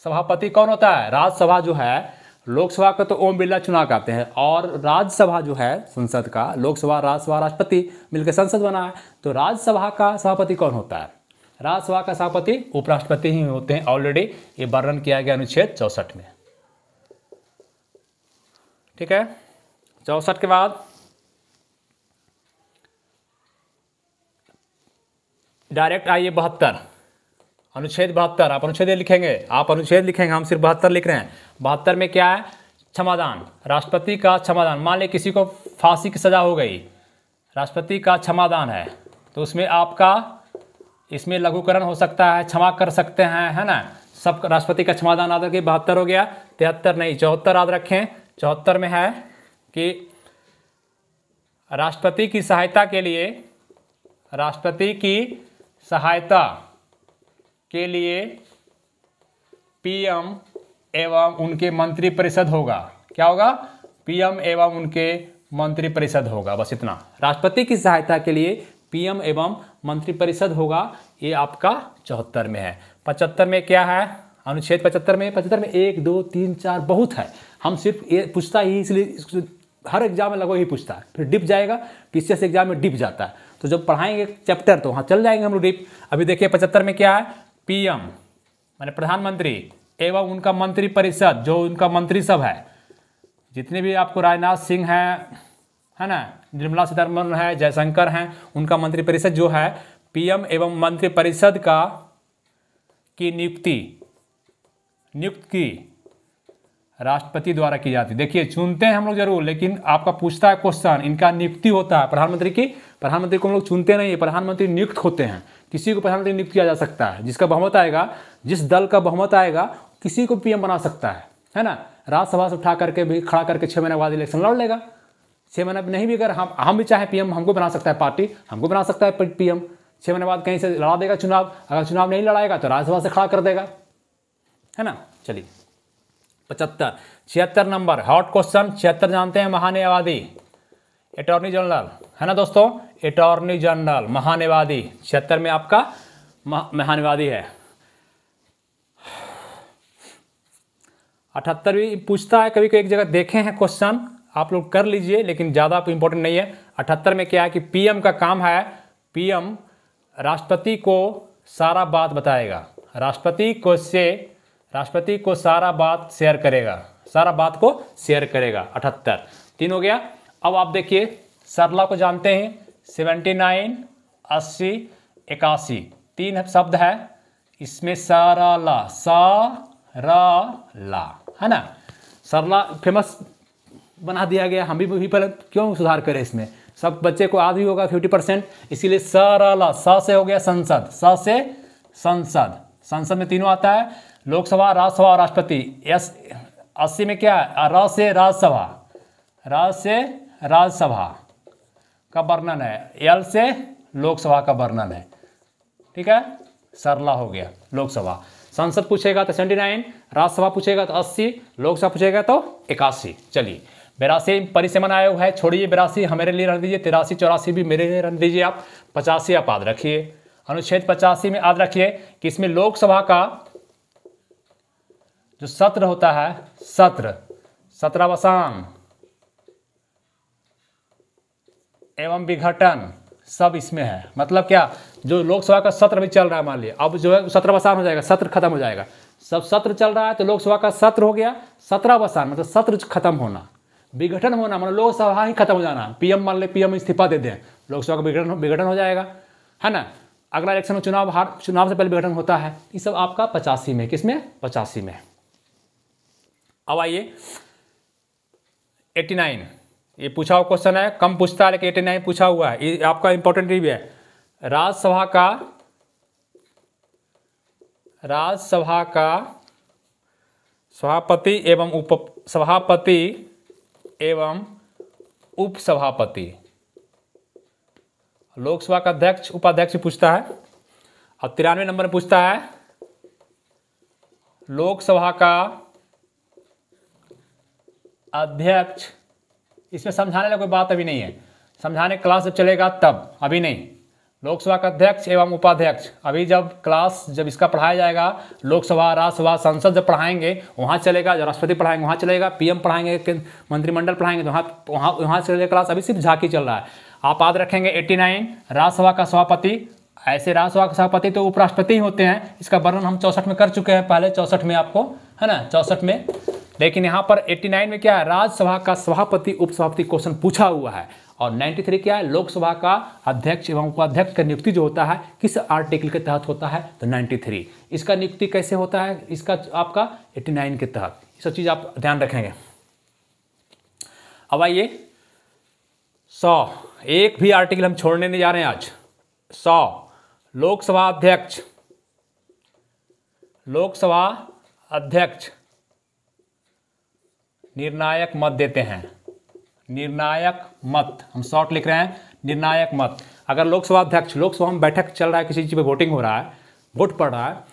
सभापति कौन होता है? राज्यसभा जो है, लोकसभा का तो ओम बिरला चुनाव करते हैं, और राज्यसभा जो है संसद का, लोकसभा राज्यसभा राष्ट्रपति मिलकर संसद बना है, तो राज्यसभा का सभापति कौन होता है? राज्यसभा का सभापति उपराष्ट्रपति ही होते हैं। ऑलरेडी ये वर्णन किया गया अनुच्छेद 64 में। ठीक है, 64 के बाद डायरेक्ट आइए 72, अनुच्छेद 72। आप अनुच्छेद लिखेंगे, हम सिर्फ 72 लिख रहे हैं। 72 में क्या है? क्षमादान, राष्ट्रपति का क्षमादान। मान लें किसी को फांसी की सजा हो गई, राष्ट्रपति का क्षमादान है, तो उसमें आपका इसमें लघुकरण हो सकता है, क्षमा कर सकते हैं, है ना। सब राष्ट्रपति का क्षमादान याद रखिए। 72 हो गया, 73 नहीं, 74 याद रखें। 74 में है कि राष्ट्रपति की सहायता के लिए पीएम एवं उनके मंत्रिपरिषद होगा। क्या होगा? पीएम एवं उनके मंत्रिपरिषद होगा। बस इतना। राष्ट्रपति की सहायता के लिए पीएम एवं मंत्रिपरिषद होगा। ये आपका 74 में है। 75 में क्या है? अनुच्छेद 75 में 1 2 3 4 बहुत है। हम सिर्फ ये पूछता ही, इसलिए हर एग्जाम में लगभग ही पूछता है, फिर डिप जाएगा। पीसीएस एग्जाम में डिप जाता है, तो जब पढ़ाएंगे चैप्टर तो वहाँ चल जाएंगे हम लोग डिप। अभी देखिए 75 में क्या है? पीएम माने प्रधानमंत्री एवं उनका मंत्रिपरिषद, जो उनका मंत्री सब है, जितने भी आपको राजनाथ सिंह है ना, निर्मला सीतारमण है, जयशंकर हैं, उनका मंत्रिपरिषद जो है, पीएम एवं मंत्रिपरिषद की नियुक्त की राष्ट्रपति द्वारा की जाती है। देखिए चुनते हैं हम लोग जरूर, लेकिन आपका पूछता है क्वेश्चन, इनका नियुक्ति होता है। प्रधानमंत्री को हम लोग चुनते नहीं है, प्रधानमंत्री नियुक्त होते हैं। किसी को प्रधानमंत्री नियुक्त किया जा सकता है, जिसका बहुमत आएगा, जिस दल का बहुमत आएगा, किसी को पीएम बना सकता है ना। राज्यसभा से उठा करके भी खड़ा करके 6 महीने बाद इलेक्शन लड़ लेगा। 6 महीने नहीं भी अगर हम भी चाहे पीएम, हमको बना सकता है पार्टी, हमको बना सकता है पीएम। 6 महीने बाद कहीं से लड़ा देगा चुनाव। अगर चुनाव नहीं लड़ाएगा तो राज्यसभा से खड़ा कर देगा, है ना। चलिए 75। 76 नंबर हॉट क्वेश्चन। 76 जानते हैं? महान्यायवादी, अटॉर्नी जनरल, है ना दोस्तों, अटॉर्नी जनरल, महान्यायवादी। 76 में आपका महान्यायवादी है। 78 भी पूछता है कभी, एक जगह देखे हैं क्वेश्चन, आप लोग कर लीजिए, लेकिन ज़्यादा इंपॉर्टेंट नहीं है। 78 में क्या है कि पीएम का काम है, पीएम राष्ट्रपति को सारा बात बताएगा, राष्ट्रपति को सारा बात शेयर करेगा, 78 3 हो गया। अब आप देखिए सरला को जानते हैं, 79 80 81 3 शब्द है इसमें। सरला, है ना। सरला फेमस बना दिया गया, हम भी पहले क्यों सुधार करें इसमें, सब बच्चे को आधी होगा 50%, इसीलिए सरला। स से हो गया संसद, संसद में तीनों आता है, लोकसभा, राज्यसभा और राष्ट्रपति। 80 में क्या है? र से राज्यसभा का वर्णन है, एल से लोकसभा का वर्णन है। ठीक है, सरला हो गया लोकसभा। संसद पूछेगा तो 79, राज्यसभा पूछेगा तो 80, लोकसभा पूछेगा तो 81। चलिए 82 परिसीमन आयोग है, छोड़िए 82 हमारे लिए रख दीजिए, 83 84 भी मेरे लिए रख दीजिए आप। 85 आप याद रखिए, अनुच्छेद 85 में याद रखिए कि इसमें लोकसभा का जो सत्र होता है, सत्रावसान एवं विघटन सब इसमें है। मतलब क्या, जो लोकसभा का सत्र भी चल रहा है, मान लिया अब जो है सत्रावसान हो जाएगा, सत्र खत्म हो जाएगा। सब सत्र चल रहा है तो लोकसभा का सत्र हो गया, सत्रावसान मतलब सत्र खत्म होना, विघटन होना मतलब लोकसभा ही खत्म हो जाना। पीएम मान ले, पीएम इस्तीफा दे दें, लोकसभा का विघटन हो जाएगा, है ना। अगला इलेक्शन में चुनाव से पहले विघटन होता है। ये सब आपका 85 में, किसमें? 85 में। अब आइए 89, ये पूछा हुआ क्वेश्चन है, कम पूछता है लेकिन 89 पूछा हुआ है, ये आपका इंपॉर्टेंट भी है। राज्यसभा का सभापति एवं उपसभापति, लोकसभा का अध्यक्ष उपाध्यक्ष पूछता है। और 93 नंबर में पूछता है लोकसभा का अध्यक्ष। इसमें समझाने वाला कोई बात अभी नहीं है, समझाने क्लास जब चलेगा तब, अभी नहीं। लोकसभा का अध्यक्ष एवं उपाध्यक्ष। अभी जब इसका पढ़ाया जाएगा, लोकसभा, राज्यसभा, संसद जब पढ़ाएंगे वहाँ चलेगा, जब राष्ट्रपति पढ़ाएंगे वहाँ चलेगा, पीएम पढ़ाएंगे, मंत्रिमंडल पढ़ाएंगे तो वहाँ चलेगा क्लास। अभी सिर्फ झांकी चल रहा है। आप याद रखेंगे 89 राज्यसभा का सभापति, ऐसे राज्यसभा के सभापति तो उपराष्ट्रपति ही होते हैं। इसका वर्णन हम 64 में कर चुके हैं, पहले 64 में आपको, है ना, 64 में। लेकिन यहाँ पर 89 में क्या है, राज्यसभा का सभापति उपसभापति क्वेश्चन पूछा हुआ है। और 93 क्या है, लोकसभा का अध्यक्ष एवं उपाध्यक्ष का नियुक्ति जो होता है किस आर्टिकल के तहत होता है, तो 93। इसका नियुक्ति कैसे होता है, इसका आपका 89 के तहत। ये सब चीज़ आप ध्यान रखेंगे। अब आइए 100, एक भी आर्टिकल हम छोड़ने नहीं जा रहे हैं आज। 100 लोकसभा अध्यक्ष निर्णायक मत देते हैं। निर्णायक मत हम शॉर्ट लिख रहे हैं, निर्णायक मत। अगर लोकसभा में बैठक चल रहा है, किसी चीज़ पे वोटिंग हो रहा है, वोट पड़ रहा है,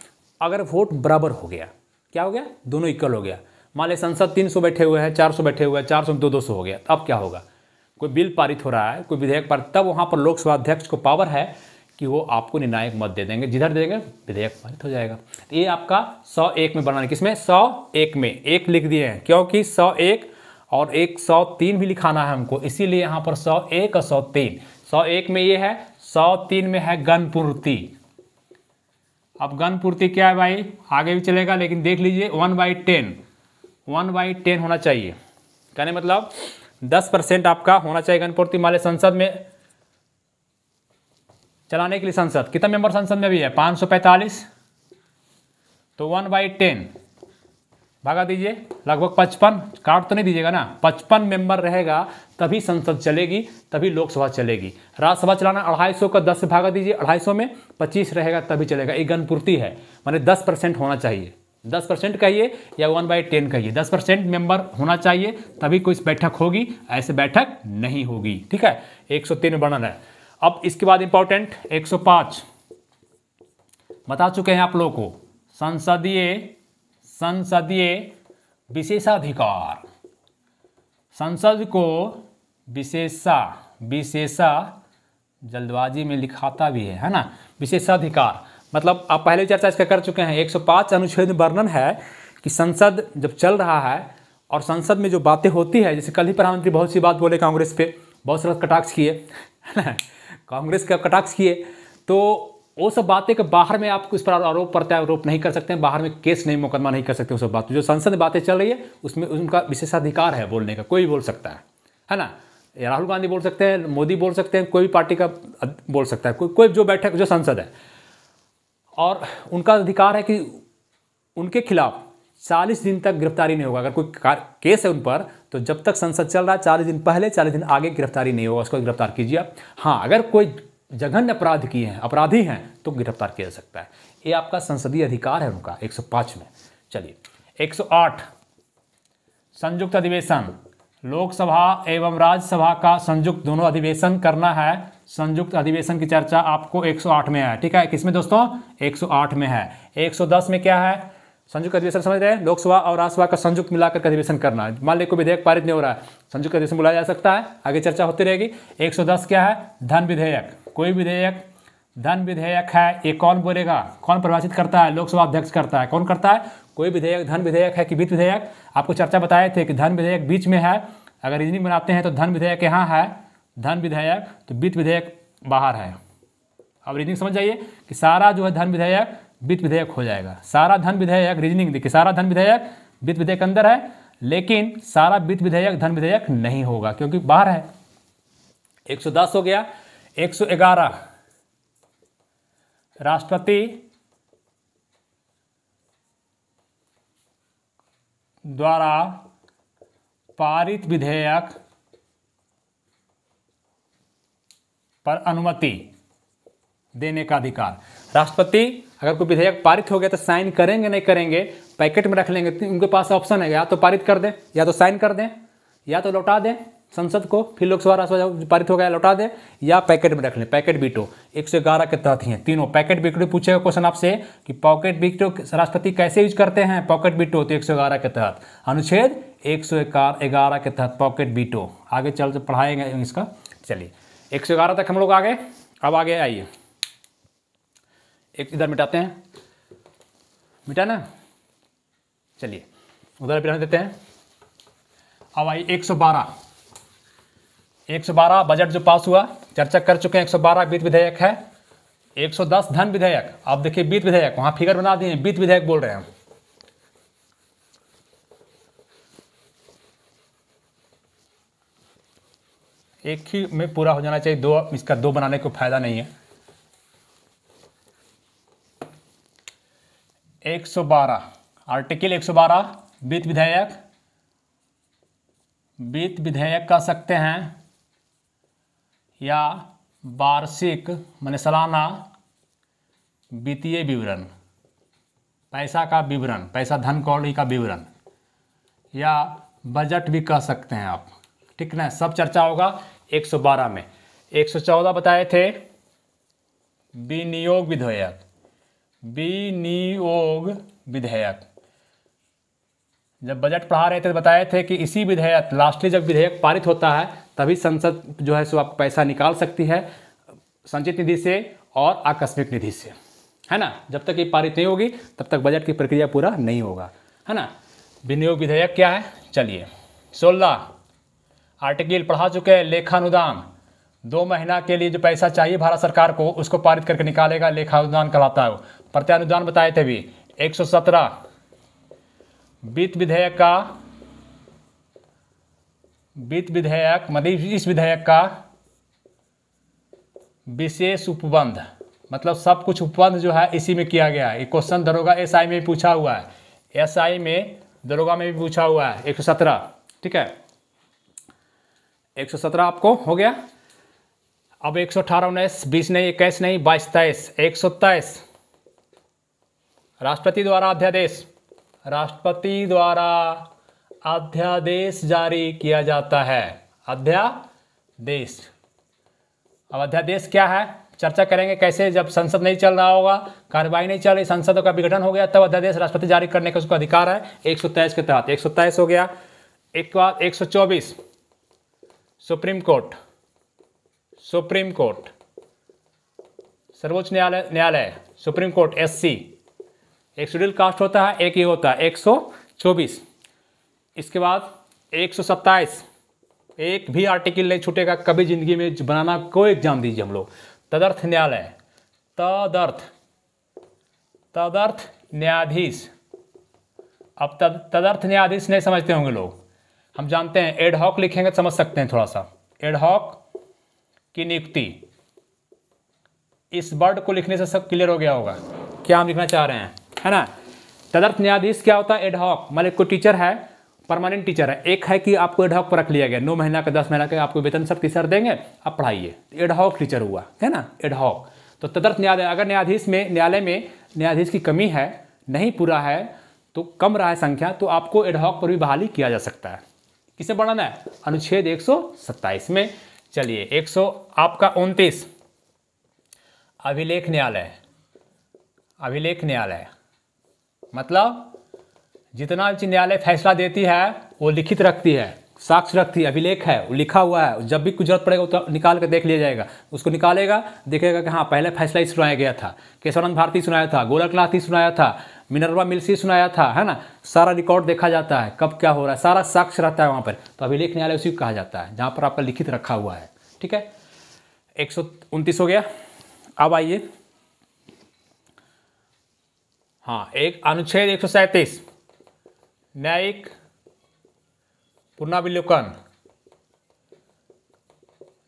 अगर वोट बराबर हो गया, क्या हो गया, दोनों इक्वल हो गया। मान लें संसद 300 बैठे हुए हैं, 400 बैठे हुए हैं, 400 में 200 हो गया, अब क्या होगा, कोई बिल पारित हो रहा है, कोई विधेयक पारित, तब वहाँ पर लोकसभा अध्यक्ष को पावर है कि वो आपको निर्णायक मत दे देंगे, जिधर दे देंगे विधेयक पारित हो जाएगा। तो ये आपका 101 में बनाना, किसमें, 101 में, एक लिख दिए हैं क्योंकि 101 और 103 भी लिखाना है हमको, इसीलिए यहाँ पर 101 और 103। 101 में ये है, 103 में है गणपूर्ति। अब गणपूर्ति क्या है भाई, आगे भी चलेगा, लेकिन देख लीजिए 1/10 होना चाहिए। कहने मतलब 10% आपका होना चाहिए गणपूर्ति। मान लें संसद में चलाने के लिए, संसद कितना मेंबर संसद में भी है, 545, तो 1/10 भागा दीजिए, लगभग 55, काट तो नहीं दीजिएगा ना, 55 मेंबर रहेगा तभी संसद चलेगी, तभी लोकसभा चलेगी। राज्यसभा चलाना 250 का 10 से भागा दीजिए, 250 में 25 रहेगा तभी चलेगा। ये गणपूर्ति है, माने 10% होना चाहिए, 10% कहिए या 1/10 कहिए, 10% मेंबर होना चाहिए तभी कोई बैठक होगी, ऐसे बैठक नहीं होगी। ठीक है, 103 में वर्णन है। अब इसके बाद इंपॉर्टेंट 105 बता चुके हैं आप लोगों को, संसदीय विशेषाधिकार। संसद को विशेषा जल्दबाजी में लिखाता भी है ना, विशेषाधिकार मतलब आप पहले चर्चा इसका कर चुके हैं। 105 अनुच्छेद में वर्णन है कि संसद जब चल रहा है और संसद में जो बातें होती है, जैसे कल ही प्रधानमंत्री बहुत सी बात बोले कांग्रेस पे, बहुत सारा कटाक्ष किए, है ना, कांग्रेस का कटाक्ष किए, तो वो सब बातें के बाहर में आप इस पर आरोप प्रत्यारोप नहीं कर सकते हैं, बाहर में केस नहीं, मुकदमा नहीं कर सकते। वो सब बात जो संसद में बातें चल रही है उसमें उनका विशेषाधिकार है बोलने का, कोई भी बोल सकता है ना। राहुल गांधी बोल सकते हैं, मोदी बोल सकते हैं, कोई भी पार्टी का बोल सकता है, कोई जो बैठक जो संसद है, और उनका अधिकार है कि उनके खिलाफ 40 दिन तक गिरफ्तारी नहीं होगा। अगर कोई केस है उन पर, तो जब तक संसद चल रहा है 40 दिन पहले 40 दिन आगे गिरफ्तारी नहीं होगा, उसको गिरफ्तार कीजिए आप। हाँ, अगर कोई जघन्य अपराध किए हैं, अपराधी हैं, तो गिरफ्तार किया जा सकता है। ये आपका संसदीय अधिकार है उनका 105 में। चलिए 108 संयुक्त अधिवेशन, लोकसभा एवं राज्यसभा का संयुक्त दोनों अधिवेशन करना है। संयुक्त अधिवेशन की चर्चा आपको 108 में है। ठीक है, किसमें दोस्तों, 108 में है। 110 में क्या है, संयुक्त अधिवेशन समझ रहे हैं, लोकसभा और राज्यसभा का संयुक्त मिलाकर के अधिवेशन करना है। मान लीजिए कोई विधेयक पारित नहीं हो रहा है, संयुक्त अधिवेशन बुलाया जा सकता है, आगे चर्चा होती रहेगी। 110 क्या है, धन विधेयक। कोई विधेयक धन विधेयक है, ये कौन बोलेगा, कौन परिभाषित करता है, लोकसभा अध्यक्ष करता है। कौन करता है, कोई विधेयक धन विधेयक है कि वित्त विधेयक। आपको चर्चा बताए थे कि धन विधेयक बीच में है, अगर रीजनिंग बनाते हैं तो धन विधेयक यहाँ है, धन विधेयक, तो वित्त विधेयक बाहर है। अब रीजनिंग समझ जाइए कि सारा जो है धन विधेयक वित्त विधेयक हो जाएगा। सारा धन विधेयक, रीजनिंग देखिए, सारा धन विधेयक वित्त विधेयक अंदर है, लेकिन सारा वित्त विधेयक धन विधेयक नहीं होगा क्योंकि बाहर है। 110 हो गया। 111 राष्ट्रपति द्वारा पारित विधेयक पर अनुमति देने का अधिकार। राष्ट्रपति अगर कोई विधेयक पारित हो गया तो साइन करेंगे नहीं करेंगे, पैकेट में रख लेंगे, उनके पास ऑप्शन है, या तो पारित कर दें, या तो साइन कर दें, या तो लौटा दें संसद को, फिर लोकसभा राज्यसभा पारित हो गया लौटा दें, या पैकेट में रख लें। पैकेट बीटो 111 के तहत ही हैं तीनों। पैकेट बीटो पूछेगा क्वेश्चन आपसे कि पॉकेट बीटो राष्ट्रपति कैसे यूज करते हैं, पॉकेट बीटो तो 111 के तहत, अनुच्छेद 111 के तहत पॉकेट बीटो। आगे चल पढ़ाएंगे इसका। चलिए 111 तक हम लोग आ गए। अब आगे आइए, एक इधर मिटाते हैं, मिटा ना, चलिए उधर मिटाने देते हैं। अब आइए 112 बजट जो पास हुआ, चर्चा कर चुके हैं। 112 वित्त विधेयक है। 110 धन विधेयक। अब देखिए वित्त विधेयक, वहां फिगर बना दिए, वित्त विधेयक बोल रहे हैं हम। एक ही में पूरा हो जाना चाहिए, दो इसका दो बनाने को फायदा नहीं है। 112 आर्टिकल 112 वित्त विधेयक, वित्त विधेयक कह सकते हैं या वार्षिक माने सालाना वित्तीय विवरण, पैसा का विवरण, पैसा धन कौड़ी का विवरण, या बजट भी कह सकते हैं आप, ठीक ना। सब चर्चा होगा 112 में। 114 बताए थे विनियोग विधेयक, विनियोग विधेयक। जब बजट पढ़ा रहे थे तो बताए थे कि इसी विधेयक, लास्टली जब विधेयक पारित होता है तभी संसद जो है सो आप पैसा निकाल सकती है संचित निधि से और आकस्मिक निधि से, है ना। जब तक ये पारित नहीं होगी तब तक बजट की प्रक्रिया पूरा नहीं होगा, है ना। विनियोग विधेयक क्या है, चलिए 16 आर्टिकल पढ़ा चुके हैं। लेखानुदान, 2 महीना के लिए जो पैसा चाहिए भारत सरकार को उसको पारित करके निकालेगा, लेखानुदान कहलाता है वो। प्रत्यानुदान बताए थे भी। 117 वित्त विधेयक का, वित्त विधेयक मतलब इस विधेयक का विशेष उपबंध, मतलब सब कुछ उपबंध जो है इसी में किया गया है। ये क्वेश्चन दरोगा एसआई में भी पूछा हुआ है, एसआई में दरोगा में भी पूछा हुआ है। 117, ठीक है। 117 आपको हो गया। अब 118 19 20 नहीं 21 नहीं 22 23 123 राष्ट्रपति द्वारा अध्यादेश, राष्ट्रपति द्वारा अध्यादेश जारी किया जाता है, अध्यादेश। अब अध्यादेश क्या है चर्चा करेंगे, कैसे जब संसद नहीं चल रहा होगा, कार्यवाही नहीं चल रही, संसद का विघटन हो गया, तब अध्यादेश राष्ट्रपति जारी करने का उसका अधिकार है 123 के तहत। 123 हो गया। एक बात 124 सुप्रीम कोर्ट, सुप्रीम कोर्ट सर्वोच्च न्यायालय सुप्रीम कोर्ट एससी, एक शेड्यूल कास्ट होता है, एक ये होता है 124। इसके बाद 127, एक भी आर्टिकल नहीं छूटेगा कभी जिंदगी में, बनाना कोई एग्जाम दीजिए हम लोग। तदर्थ न्यायालय, तदर्थ न्यायाधीश। अब तदर्थ न्यायाधीश नहीं समझते होंगे लोग, हम जानते हैं एड हॉक लिखेंगे तो समझ सकते हैं थोड़ा सा। एड हॉक की नियुक्ति, इस वर्ड को लिखने से सब क्लियर हो गया होगा क्या हम लिखना चाह रहे हैं, है ना। तदर्थ न्यायाधीश क्या होता है, एड हॉक मतलब कोई टीचर है, परमानेंट टीचर है, एक है कि आपको एड हॉक पर रख लिया गया, 9 महीना का 10 महीना का आपको वेतन सब टीचर देंगे, आप पढ़ाइए, एड हॉक टीचर हुआ, है ना, एड हॉक। तो तदर्थ न्यायालय, अगर न्यायाधीश में, न्यायालय में न्यायाधीश की कमी है, नहीं पूरा है तो कम रहा है संख्या, तो आपको एड हॉक पर भी बहाली किया जा सकता है। किसे बढ़ाना है, अनुच्छेद 127 में। चलिए 100 आपका 29 अभिलेख न्यायालय, अभिलेख न्यायालय मतलब जितना न्यायालय फैसला देती है वो लिखित रखती है, साक्ष्य रखती है, अभिलेख है, वो लिखा हुआ है, जब भी कुछ जरूरत पड़ेगा तो निकाल कर देख लिया जाएगा। उसको निकालेगा, देखेगा कि हाँ पहले फैसला ही सुनाया गया था, केशवानंद भारती सुनाया था, गोरखनाथ ही सुनाया था, मिनर्वा मिल्स ही सुनाया था, है ना। सारा रिकॉर्ड देखा जाता है, कब क्या हो रहा है, सारा साक्ष्य रहता है वहाँ पर। तो अभिलेख न्यायालय उसी को कहा जाता है जहाँ पर आपका लिखित रखा हुआ है, ठीक है। 129 हो गया। अब आइए, हाँ, एक अनुच्छेद 137 न्यायिक पुनरावलोकन,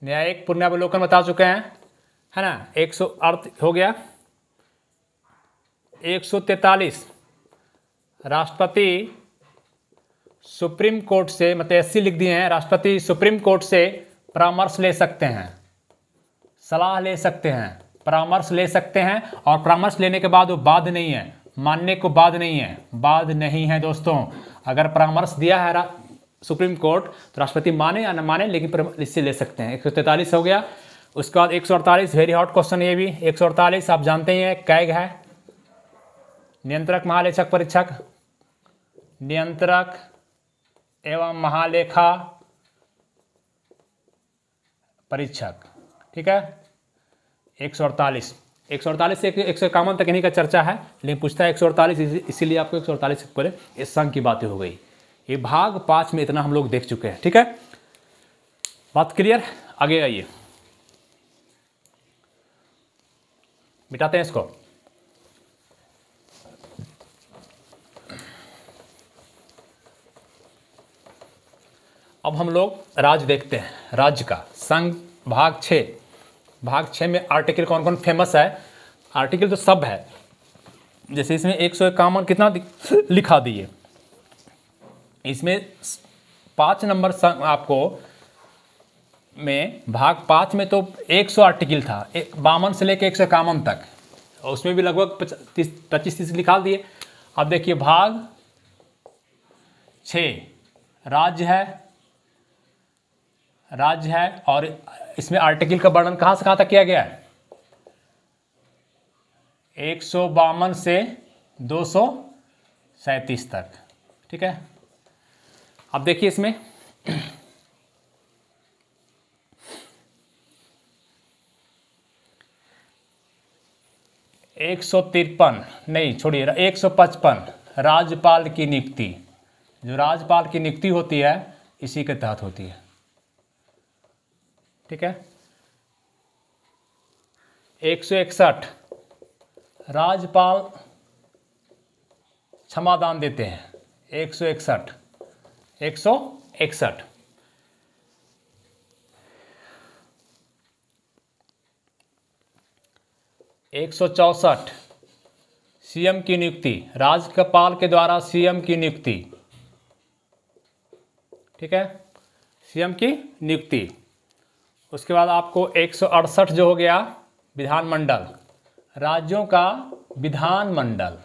न्यायिक पुनरावलोकन बता चुके हैं, है ना। 108 हो गया। 143 राष्ट्रपति सुप्रीम कोर्ट से, मतलब एससी लिख दिए हैं, राष्ट्रपति सुप्रीम कोर्ट से परामर्श ले सकते हैं, सलाह ले सकते हैं, परामर्श ले सकते हैं। और परामर्श लेने के बाद वो बाध नहीं है, मानने को बाध नहीं है, बाध नहीं है दोस्तों। अगर परामर्श दिया है सुप्रीम कोर्ट तो राष्ट्रपति माने या न माने, लेकिन इससे ले सकते हैं। 143 हो गया। उसके बाद 148 वेरी हॉट क्वेश्चन ये भी। 148 आप जानते ही हैं, कैग है, नियंत्रक महालेखक परीक्षक, नियंत्रक एवं महालेखा परीक्षक, ठीक है। 148, 148 से 151 तक इन्हीं का चर्चा है, लेकिन पूछता है 148, इसीलिए आपको 148 से पहले इस संघ की बातें हो गई। ये भाग 5 में इतना हम लोग देख चुके हैं, ठीक है, बात क्लियर। आगे आइए, मिटाते हैं इसको। अब हम लोग राज्य देखते हैं, राज्य का संघ भाग 6। भाग 6 में आर्टिकल कौन कौन फेमस है? आर्टिकल तो सब है, जैसे इसमें 151 कितना लिखा दिए, इसमें 5 नंबर संघ आपको में भाग 5 में तो 100 आर्टिकल था, 52 से लेकर 151 तक, और उसमें भी लगभग 25-30 निकाल दिए। अब देखिए भाग 6 राज्य है और इसमें आर्टिकल का वर्णन कहाँ से कहाँ तक किया गया है? 152 से 237 तक, ठीक है। अब देखिए इसमें 153 नहीं छोड़िए 155 राज्यपाल की नियुक्ति, जो राज्यपाल की नियुक्ति होती है इसी के तहत होती है, ठीक है। 161 राज्यपाल क्षमादान देते हैं, 161 164 सीएम की नियुक्ति, राज्यपाल के द्वारा सीएम की नियुक्ति, ठीक है, सीएम की नियुक्ति। उसके बाद आपको 168 जो हो गया विधानमंडल, राज्यों का विधानमंडल,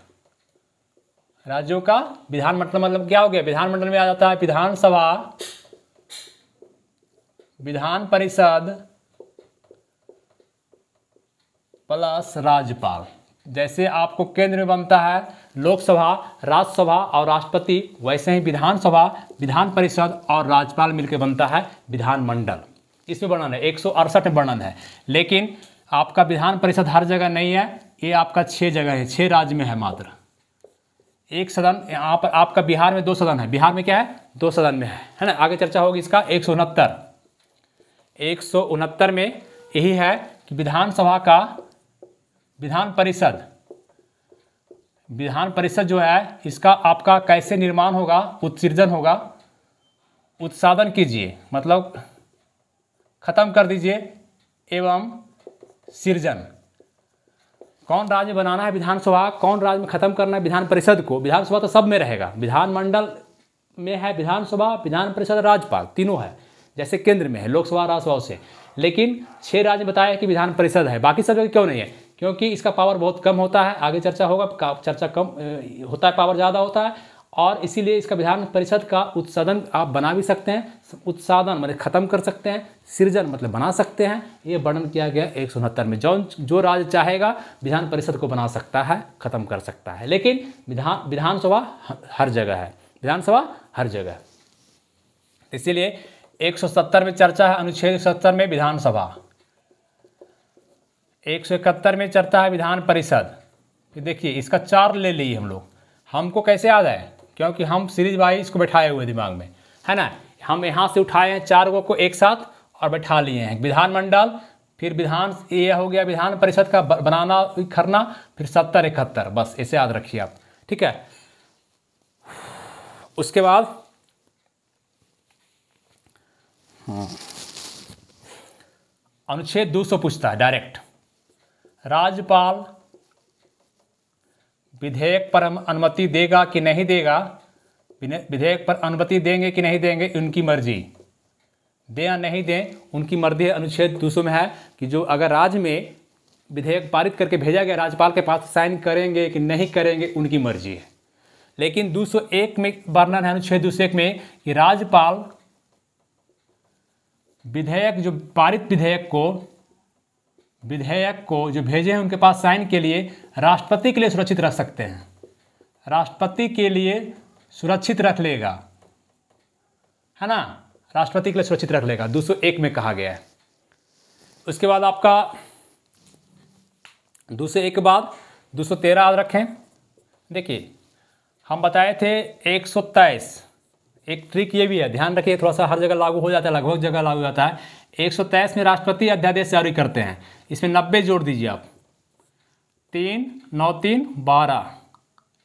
राज्यों का विधानमंडल मतलब क्या हो गया? विधानमंडल में आ जाता है विधानसभा, विधान परिषद प्लस राज्यपाल। जैसे आपको केंद्र में बनता है लोकसभा, राज्यसभा और राष्ट्रपति, वैसे ही विधानसभा, विधान परिषद और राज्यपाल मिलकर बनता है विधानमंडल। इसमें वर्णन है 168 में वर्णन है, लेकिन आपका विधान परिषद हर जगह नहीं है, ये आपका 6 जगह है, 6 राज्य में है मात्र। एक सदन यहाँ पर आपका बिहार में 2 सदन है, बिहार में क्या है? 2 सदन में है ना। आगे चर्चा होगी इसका 169 में यही है कि विधानसभा का विधान परिषद जो है इसका आपका कैसे निर्माण होगा, उत्सृजन होगा, उत्साधन कीजिए मतलब खत्म कर दीजिए एवं सृजन। कौन राज्य बनाना है? विधानसभा। कौन राज्य में खत्म करना है? विधान परिषद को। विधानसभा तो सब में रहेगा, विधानमंडल में है विधानसभा, विधान परिषद, राज्यपाल, तीनों है, जैसे केंद्र में है लोकसभा, राज्यसभा से। लेकिन 6 राज्य बताया कि विधान परिषद है, बाकी सब जगह क्यों नहीं है? क्योंकि इसका पावर बहुत कम होता है, आगे चर्चा होगा, चर्चा कम होता है, पावर ज़्यादा होता है, और इसीलिए इसका विधान परिषद का उत्साधन आप बना भी सकते हैं, उत्साधन मतलब खत्म कर सकते हैं, सृजन मतलब बना सकते हैं। ये वर्णन किया गया 169 में। जो राज्य चाहेगा विधान परिषद को बना सकता है, खत्म कर सकता है, लेकिन विधानसभा हर जगह है, विधानसभा हर जगह। इसीलिए 170 में चर्चा है अनुच्छेद 170 में विधानसभा, 171 में चर्चा है विधान परिषद। फिर देखिए इसका 4 ले लिए हम लोग, हमको कैसे याद है? क्योंकि हम सीरीज वाइज इसको बैठाए हुए दिमाग में, है ना। हम यहाँ से उठाए हैं 4 को एक साथ और बैठा लिए हैं। विधानमंडल, फिर विधान, ये हो गया विधान परिषद का बनाना करना, फिर 70-71, बस इसे याद रखिए आप, ठीक है। उसके बाद अनुच्छेद 200 पूछता है डायरेक्ट, राज्यपाल विधेयक पर अनुमति देगा कि नहीं देगा, विधेयक पर अनुमति देंगे कि नहीं देंगे, उनकी मर्जी, दें या नहीं दें उनकी मर्जी है। अनुच्छेद 200 में है कि जो अगर राज्य में विधेयक पारित करके भेजा गया राज्यपाल के पास, साइन करेंगे कि नहीं करेंगे उनकी मर्जी है। लेकिन 201 में वर्णन है, अनुच्छेद 201 में, कि राज्यपाल विधेयक जो पारित विधेयक को जो भेजे हैं उनके पास साइन के लिए राष्ट्रपति के लिए सुरक्षित रख सकते हैं, राष्ट्रपति के लिए सुरक्षित रख लेगा, है ना, राष्ट्रपति के लिए सुरक्षित रख लेगा, 201 में कहा गया है। उसके बाद आपका 201 के बाद 213 याद रखें। देखिए हम बताए थे 123, एक ट्रिक ये भी है, ध्यान रखिए, थोड़ा सा हर जगह लागू हो जाता है, लगभग जगह लागू हो जाता है। 123 में राष्ट्रपति अध्यादेश जारी करते हैं, इसमें 90 जोड़ दीजिए आप, 3 9 3 12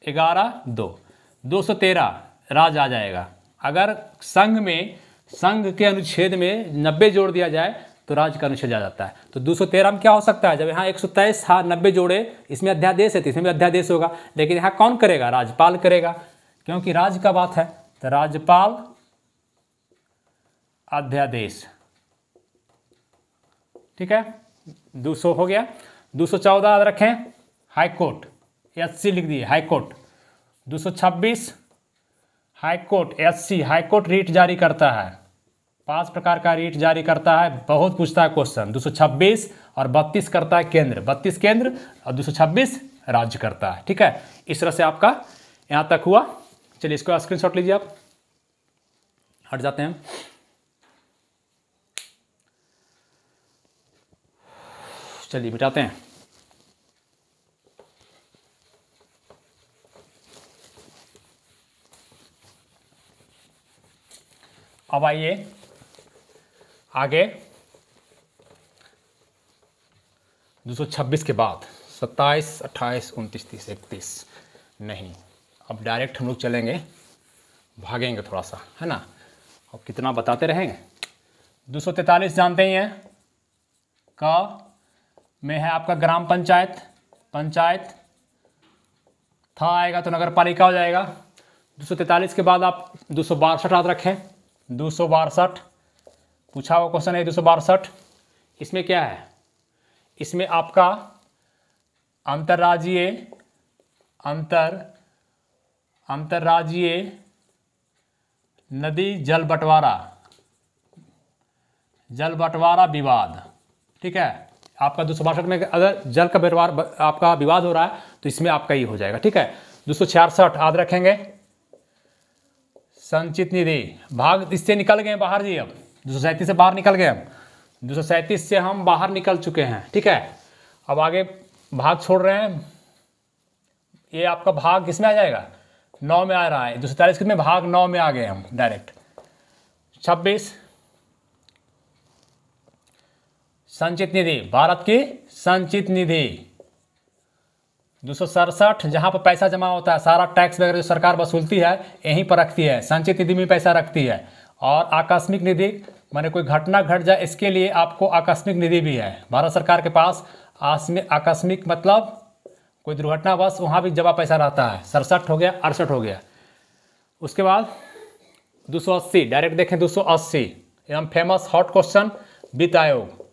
11 2, 213 राज आ जाएगा। अगर संघ के अनुच्छेद में 90 जोड़ दिया जाए तो राज्य का अनुच्छेद आ जाता है। तो 213 में क्या हो सकता है, जब यहाँ 123 था, 90 जोड़े, इसमें अध्यादेश है तो इसमें भी अध्यादेश होगा, लेकिन यहाँ कौन करेगा, राज्यपाल करेगा, क्योंकि राज्य का बात है, तो राज्यपाल अध्यादेश। ठीक है, 200 हो गया। 214 याद रखें, हाईकोर्ट, SC लिख दिए, high court. 226 high court, SC, high court writ जारी करता है, 5 प्रकार का रीट जारी करता है, बहुत पूछता है क्वेश्चन। 226 और 32 करता है केंद्र, 32 केंद्र और 226 राज्य करता है। ठीक है, इस तरह से आपका यहाँ तक हुआ। चलिए इसको स्क्रीनशॉट लीजिए आप, हट जाते हैं। चलिए मिटाते हैं। अब आइए आगे, 226 के बाद 27 28 29 30 31 नहीं, अब डायरेक्ट हम लोग चलेंगे, भागेंगे थोड़ा सा, है ना, अब कितना बताते रहेंगे। 243 जानते ही हैं, का में है आपका ग्राम पंचायत, पंचायत, था आएगा तो नगर पालिका हो जाएगा। 243 के बाद आप 262 याद रखें, 262 पूछा हुआ क्वेश्चन है 262। इसमें क्या है, इसमें आपका अंतर्राज्यीय नदी जल बंटवारा विवाद। ठीक है, आपका 262 में अगर जल का बंटवारा आपका विवाद हो रहा है तो इसमें आपका ये हो जाएगा। ठीक है, 266 याद रखेंगे, संचित निधि, भाग इससे निकल गए बाहर जी, अब 237 से बाहर निकल गए हम, 237 से हम बाहर निकल चुके हैं। ठीक है, अब आगे भाग छोड़ रहे हैं, ये आपका भाग किसमें आ जाएगा, 9 में आ रहा है, 243 में भाग 9 में आ गए हम डायरेक्ट। 26 संचित निधि, भारत की संचित निधि। 267 जहाँ पर पैसा जमा होता है, सारा टैक्स वगैरह जो सरकार वसूलती है यहीं पर रखती है, संचित निधि में पैसा रखती है। और आकस्मिक निधि, माने कोई घटना घट जाए इसके लिए आपको आकस्मिक निधि भी है भारत सरकार के पास। आकस्मिक मतलब कोई दुर्घटना बस, वहाँ भी जमा पैसा रहता है। 67 हो गया, 68 हो गया। उसके बाद 280 डायरेक्ट देखें, 280 एकदम फेमस हॉट क्वेश्चन, वित्त आयोग।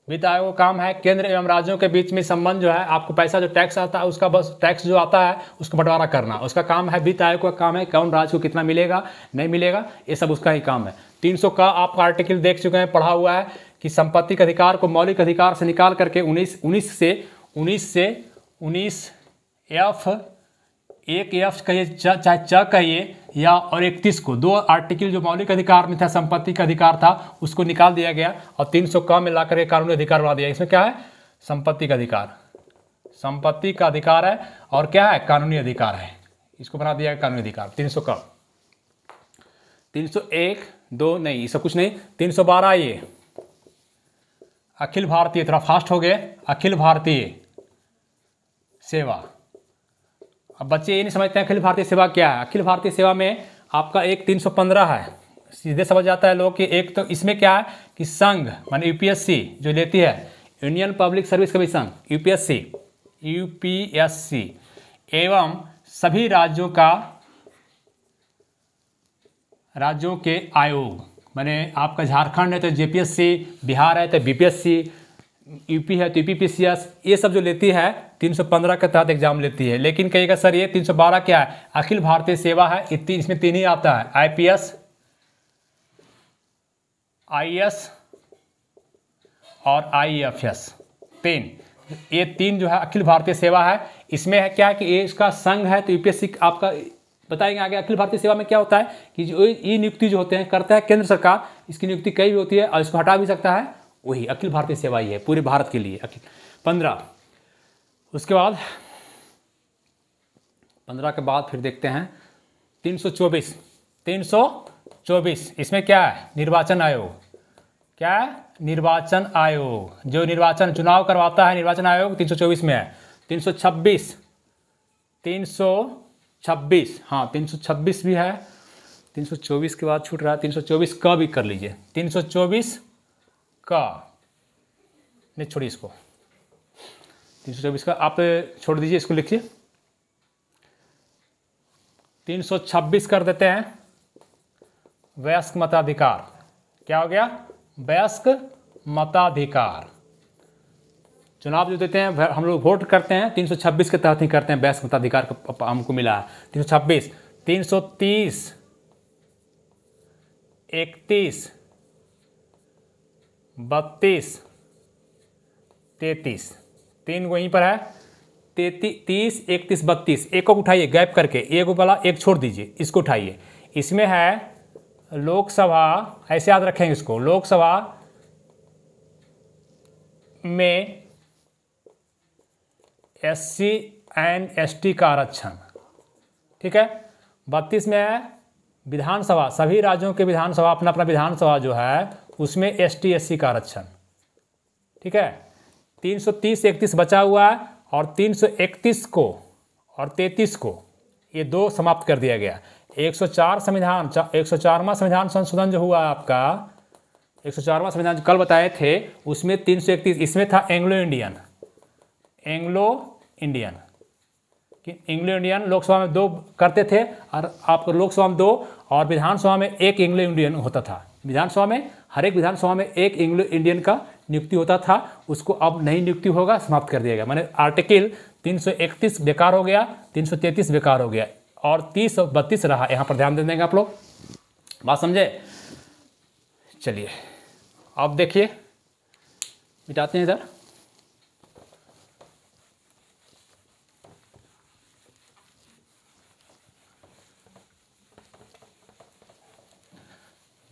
वित्त आयोग का काम है केंद्र एवं राज्यों के बीच में संबंध जो है, आपको पैसा जो टैक्स आता है उसका बस टैक्स जो आता है उसको बंटवारा करना, उसका काम है। वित्त आयोग का काम है कौन राज्य को कितना मिलेगा नहीं मिलेगा, ये सब उसका ही काम है। 300 का आप आर्टिकल देख चुके हैं, पढ़ा हुआ है कि संपत्ति के अधिकार को मौलिक अधिकार से निकाल करके 19 F, एक F कहिए चाहे च कहिए या और 31 को, 2 आर्टिकल जो मौलिक अधिकार में था, संपत्ति का अधिकार था, उसको निकाल दिया गया और 300 का में ला करके कानूनी अधिकार बना दिया। इसमें क्या है, संपत्ति का अधिकार, संपत्ति का अधिकार है और क्या है, कानूनी अधिकार है, इसको बना दिया कानूनी अधिकार। 300 का, 301 2 नहीं, ये सब कुछ नहीं। 312 ये अखिल भारतीय, थोड़ा फास्ट हो गए, अखिल भारतीय सेवा। अब बच्चे ये नहीं समझते हैं अखिल भारतीय सेवा क्या है। अखिल भारतीय सेवा में आपका एक 315 है, सीधे समझ जाता है लोग कि एक तो इसमें क्या है कि संघ माने यूपीएससी जो लेती है, union public service commission, UPSC एवं सभी राज्यों के आयोग, माने आपका झारखंड है तो जेपीएससी, बिहार है तो बीपीएससी, यूपी है तो यूपीपीसीएस, ये सब जो लेती है 315 के तहत एग्जाम लेती है। लेकिन कहेगा सर ये 312 क्या है, अखिल भारतीय सेवा है, इसमें 3 ही आता है, आईपीएस, आईएएस और आईएफएस, 3, ये 3 जो है अखिल भारतीय सेवा है। इसमें है क्या कि ये इसका संघ है तो यूपीएससी आपका बताएंगे आगे। अखिल भारतीय सेवा में क्या होता है कि जो ये नियुक्ति जो होते हैं करता है केंद्र सरकार, इसकी नियुक्ति कई भी होती है और इसको हटा भी सकता है वही अखिल भारतीय सेवा ही है, पूरे भारत के लिए अखिल। 15 उसके बाद 15 के बाद फिर देखते हैं 324 इसमें क्या है? निर्वाचन आयोग। क्या है? निर्वाचन आयोग, जो निर्वाचन चुनाव करवाता है निर्वाचन आयोग 324 में है। 326 हाँ 326 भी है। 324 के बाद छूट रहा है, 324 का भी कर लीजिए। 324 का नहीं, छोड़िए इसको, 324 का आप छोड़ दीजिए, इसको लिखिए। 326 कर देते हैं, वयस्क मताधिकार। क्या हो गया? वयस्क मताधिकार। चुनाव जो देते हैं हम लोग वोट करते हैं 326 के तहत ही करते हैं, वयस्क मताधिकार का हमको मिला है 326। 330 31 32 33 तीन वहीं पर है। 30 31 32 एक को उठाइए गैप करके, एक वाला एक छोड़ दीजिए, इसको उठाइए। इसमें है लोकसभा, ऐसे याद रखेंगे इसको, लोकसभा में SC एंड ST का आरक्षण। ठीक है। 32 में है विधानसभा, सभी राज्यों के विधानसभा अपना अपना विधानसभा जो है उसमें ST SC का आरक्षण। ठीक है। 330 31 बचा हुआ है और 331 को और 33 को ये दो समाप्त कर दिया गया। 104 संविधान 104वां संविधान संशोधन जो हुआ आपका, 104वां संविधान जो कल बताए थे उसमें 331 इसमें था एंग्लो इंडियन लोकसभा में 2 करते थे और आपको लोकसभा में 2 और विधानसभा में 1 एंग्लो इंडियन होता था। विधानसभा में हर एक विधानसभा में 1 एंग्लो इंडियन का नियुक्ति होता था, उसको अब नहीं नियुक्ति होगा, समाप्त कर दिया गया। माने आर्टिकल 331 बेकार हो गया, 333 बेकार हो गया और 30 और 32 रहा। यहाँ पर ध्यान दे देंगे आप लोग, बात समझे? चलिए अब देखिए, मिटाते हैं इधर।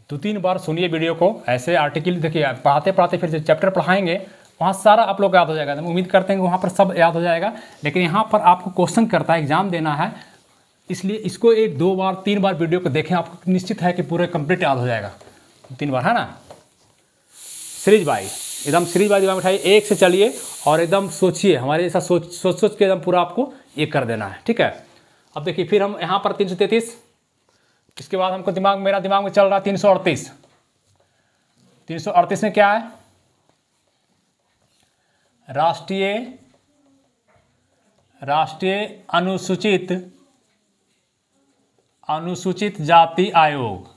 दो तीन बार सुनिए वीडियो को, ऐसे आर्टिकल देखिए, पढ़ाते पढ़ाते फिर जो चैप्टर पढ़ाएंगे वहाँ सारा आप लोग याद हो जाएगा। उम्मीद करते हैं कि वहाँ पर सब याद हो जाएगा, लेकिन यहाँ पर आपको क्वेश्चन करता है, एग्जाम देना है, इसलिए इसको 1 2 बार 3 बार वीडियो को देखें, आपको निश्चित है कि पूरे कंप्लीट याद हो जाएगा 3 बार, है ना। सीरीज बाई एकदम सीरीज बाई दिमाग उठाइए, एक से चलिए और एकदम सोचिए, हमारे जैसा सोच के एकदम पूरा आपको ये कर देना है। ठीक है। अब देखिए फिर हम यहाँ पर 333, इसके बाद हमको मेरा दिमाग में चल रहा है 338। 338 में क्या है? राष्ट्रीय अनुसूचित जाति आयोग।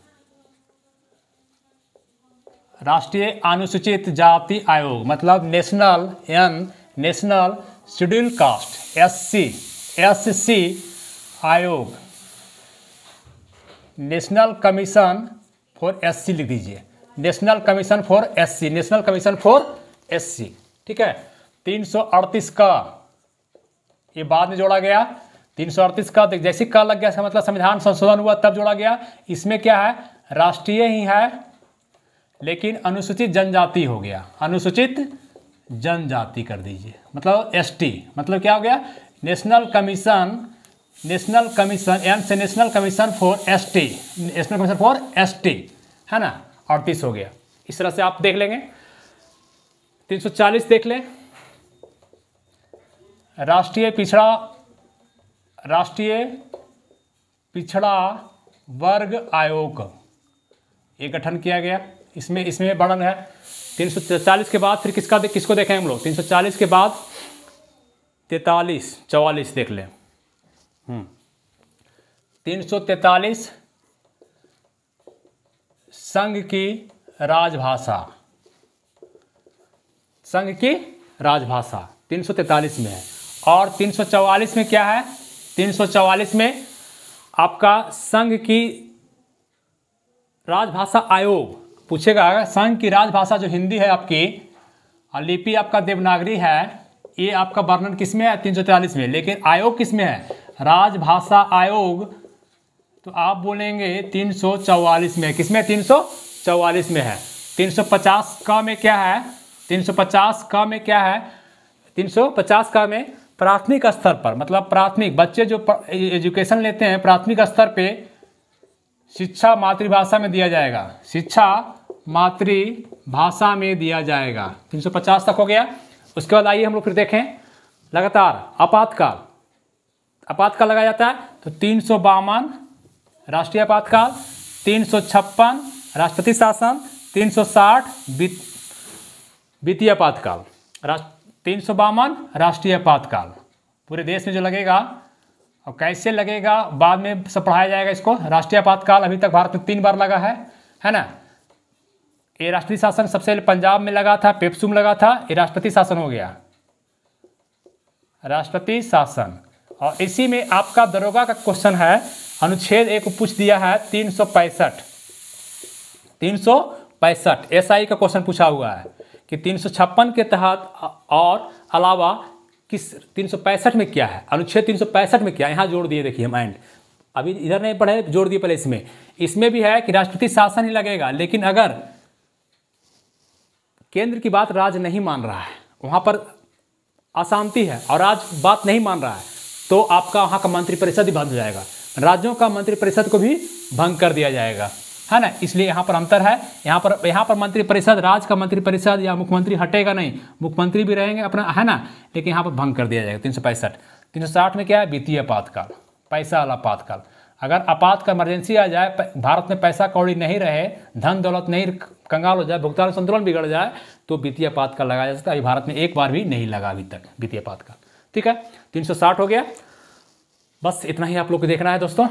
राष्ट्रीय अनुसूचित जाति आयोग मतलब नेशनल शेड्यूल कास्ट SC आयोग। नेशनल कमीशन फॉर SC लिख दीजिए, नेशनल कमीशन फॉर SC। ठीक है। 338 का ये बाद में जोड़ा गया, 338 का जैसे का लग गया, इसका मतलब संविधान संशोधन हुआ तब जोड़ा गया। इसमें क्या है? राष्ट्रीय ही है लेकिन अनुसूचित जनजाति हो गया, अनुसूचित जनजाति कर दीजिए, मतलब ST। मतलब क्या हो गया? नेशनल कमीशन एन से नेशनल कमीशन फॉर ST, है ना। 38 हो गया। इस तरह से आप देख लेंगे। 340 देख लें, राष्ट्रीय पिछड़ा वर्ग आयोग ये गठन किया गया। इसमें वर्णन है। 340 के बाद फिर किसको देखें हम लोग? 340 के बाद 44 देख लें। 343 संघ की राजभाषा 343 में है। और 344 में क्या है? 344 में आपका संघ की राजभाषा आयोग पूछेगा। संघ की राजभाषा जो हिंदी है आपकी, लिपि आपका देवनागरी है, ये आपका वर्णन किस में है? 343 में। लेकिन आयोग किस में है? राजभाषा आयोग, तो आप बोलेंगे 344 में। किस में? 344 में है। 350 का में क्या है, 350 का में क्या है, 350 का में प्राथमिक स्तर पर, मतलब प्राथमिक बच्चे जो एजुकेशन लेते हैं प्राथमिक स्तर पे शिक्षा मातृभाषा में दिया जाएगा, शिक्षा मातृभाषा में दिया जाएगा। 350 तक हो गया। उसके बाद आइए हम लोग फिर देखें लगातार आपातकाल, आपातकाल लगाया जाता है तो 352 राष्ट्रीय आपातकाल, 356 राष्ट्रपति शासन, 360 वित्तीय आपातकाल, 352 राष्ट्रीय आपातकाल पूरे देश में जो लगेगा और कैसे लगेगा बाद में सब पढ़ाया जाएगा इसको। राष्ट्रीय आपातकाल अभी तक भारत में 3 बार लगा है ना। ये राष्ट्रीय शासन सबसे पहले पंजाब में लगा था, पेप्सू में लगा था, ये राष्ट्रपति शासन हो गया, राष्ट्रपति शासन। और इसी में आपका दरोगा का क्वेश्चन है, अनुच्छेद 1 को पूछ दिया है 365 एसआई का क्वेश्चन पूछा हुआ है कि 356 के तहत और अलावा किस 365 में क्या है, अनुच्छेद 365 में क्या है, यहाँ जोड़ दिए देखिए हम एंड, अभी इधर नहीं पढ़े जोड़ दिए पहले इसमें भी है कि राष्ट्रपति शासन ही लगेगा, लेकिन अगर केंद्र की बात राज्य नहीं मान रहा है, वहाँ पर अशांति है और राज्य बात नहीं मान रहा है, तो आपका वहाँ का मंत्रिपरिषद ही भंग हो जाएगा, राज्यों का मंत्रिपरिषद को भी भंग कर दिया जाएगा, है ना। इसलिए यहाँ पर अंतर है, यहाँ पर मंत्रिपरिषद, राज्य का मंत्रिपरिषद या मुख्यमंत्री हटेगा नहीं, मुख्यमंत्री भी रहेंगे अपना, है ना, लेकिन यहाँ पर भंग कर दिया जाएगा 365। 360 में क्या है, वित्तीय आपातकाल, पैसा वाला आपातकाल। अगर आपातकाल इमरजेंसी आ जाए, भारत में पैसा कौड़ी नहीं रहे, धन दौलत नहीं, कंगाल हो जाए, भुगतान संतुलन बिगड़ जाए, तो वित्तीय आपातकाल लगाया जा सकता है। अभी भारत में एक बार भी नहीं लगा अभी तक वित्तीय आपातकाल, ठीक है। 360 हो गया, बस इतना ही आप लोग को देखना है दोस्तों।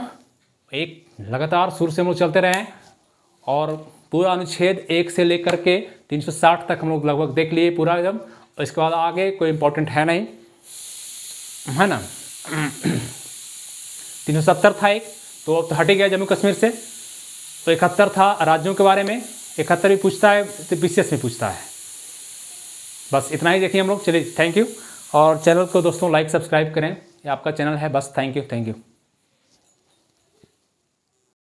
एक लगातार शुरू से हम लोग चलते रहें और पूरा अनुच्छेद 1 से लेकर के 360 तक हम लोग लगभग देख लिए पूरा एकदम। इसके बाद आगे कोई इंपॉर्टेंट है नहीं, है ना। 370 था एक, तो अब तो हट गया जम्मू कश्मीर से। तो 71 था राज्यों के बारे में, 71 भी पूछता है तो विशेष में पूछता है। बस इतना ही देखिए हम लोग। चलिए थैंक यू, और चैनल को दोस्तों लाइक सब्सक्राइब करें, ये आपका चैनल है। बस थैंक यू।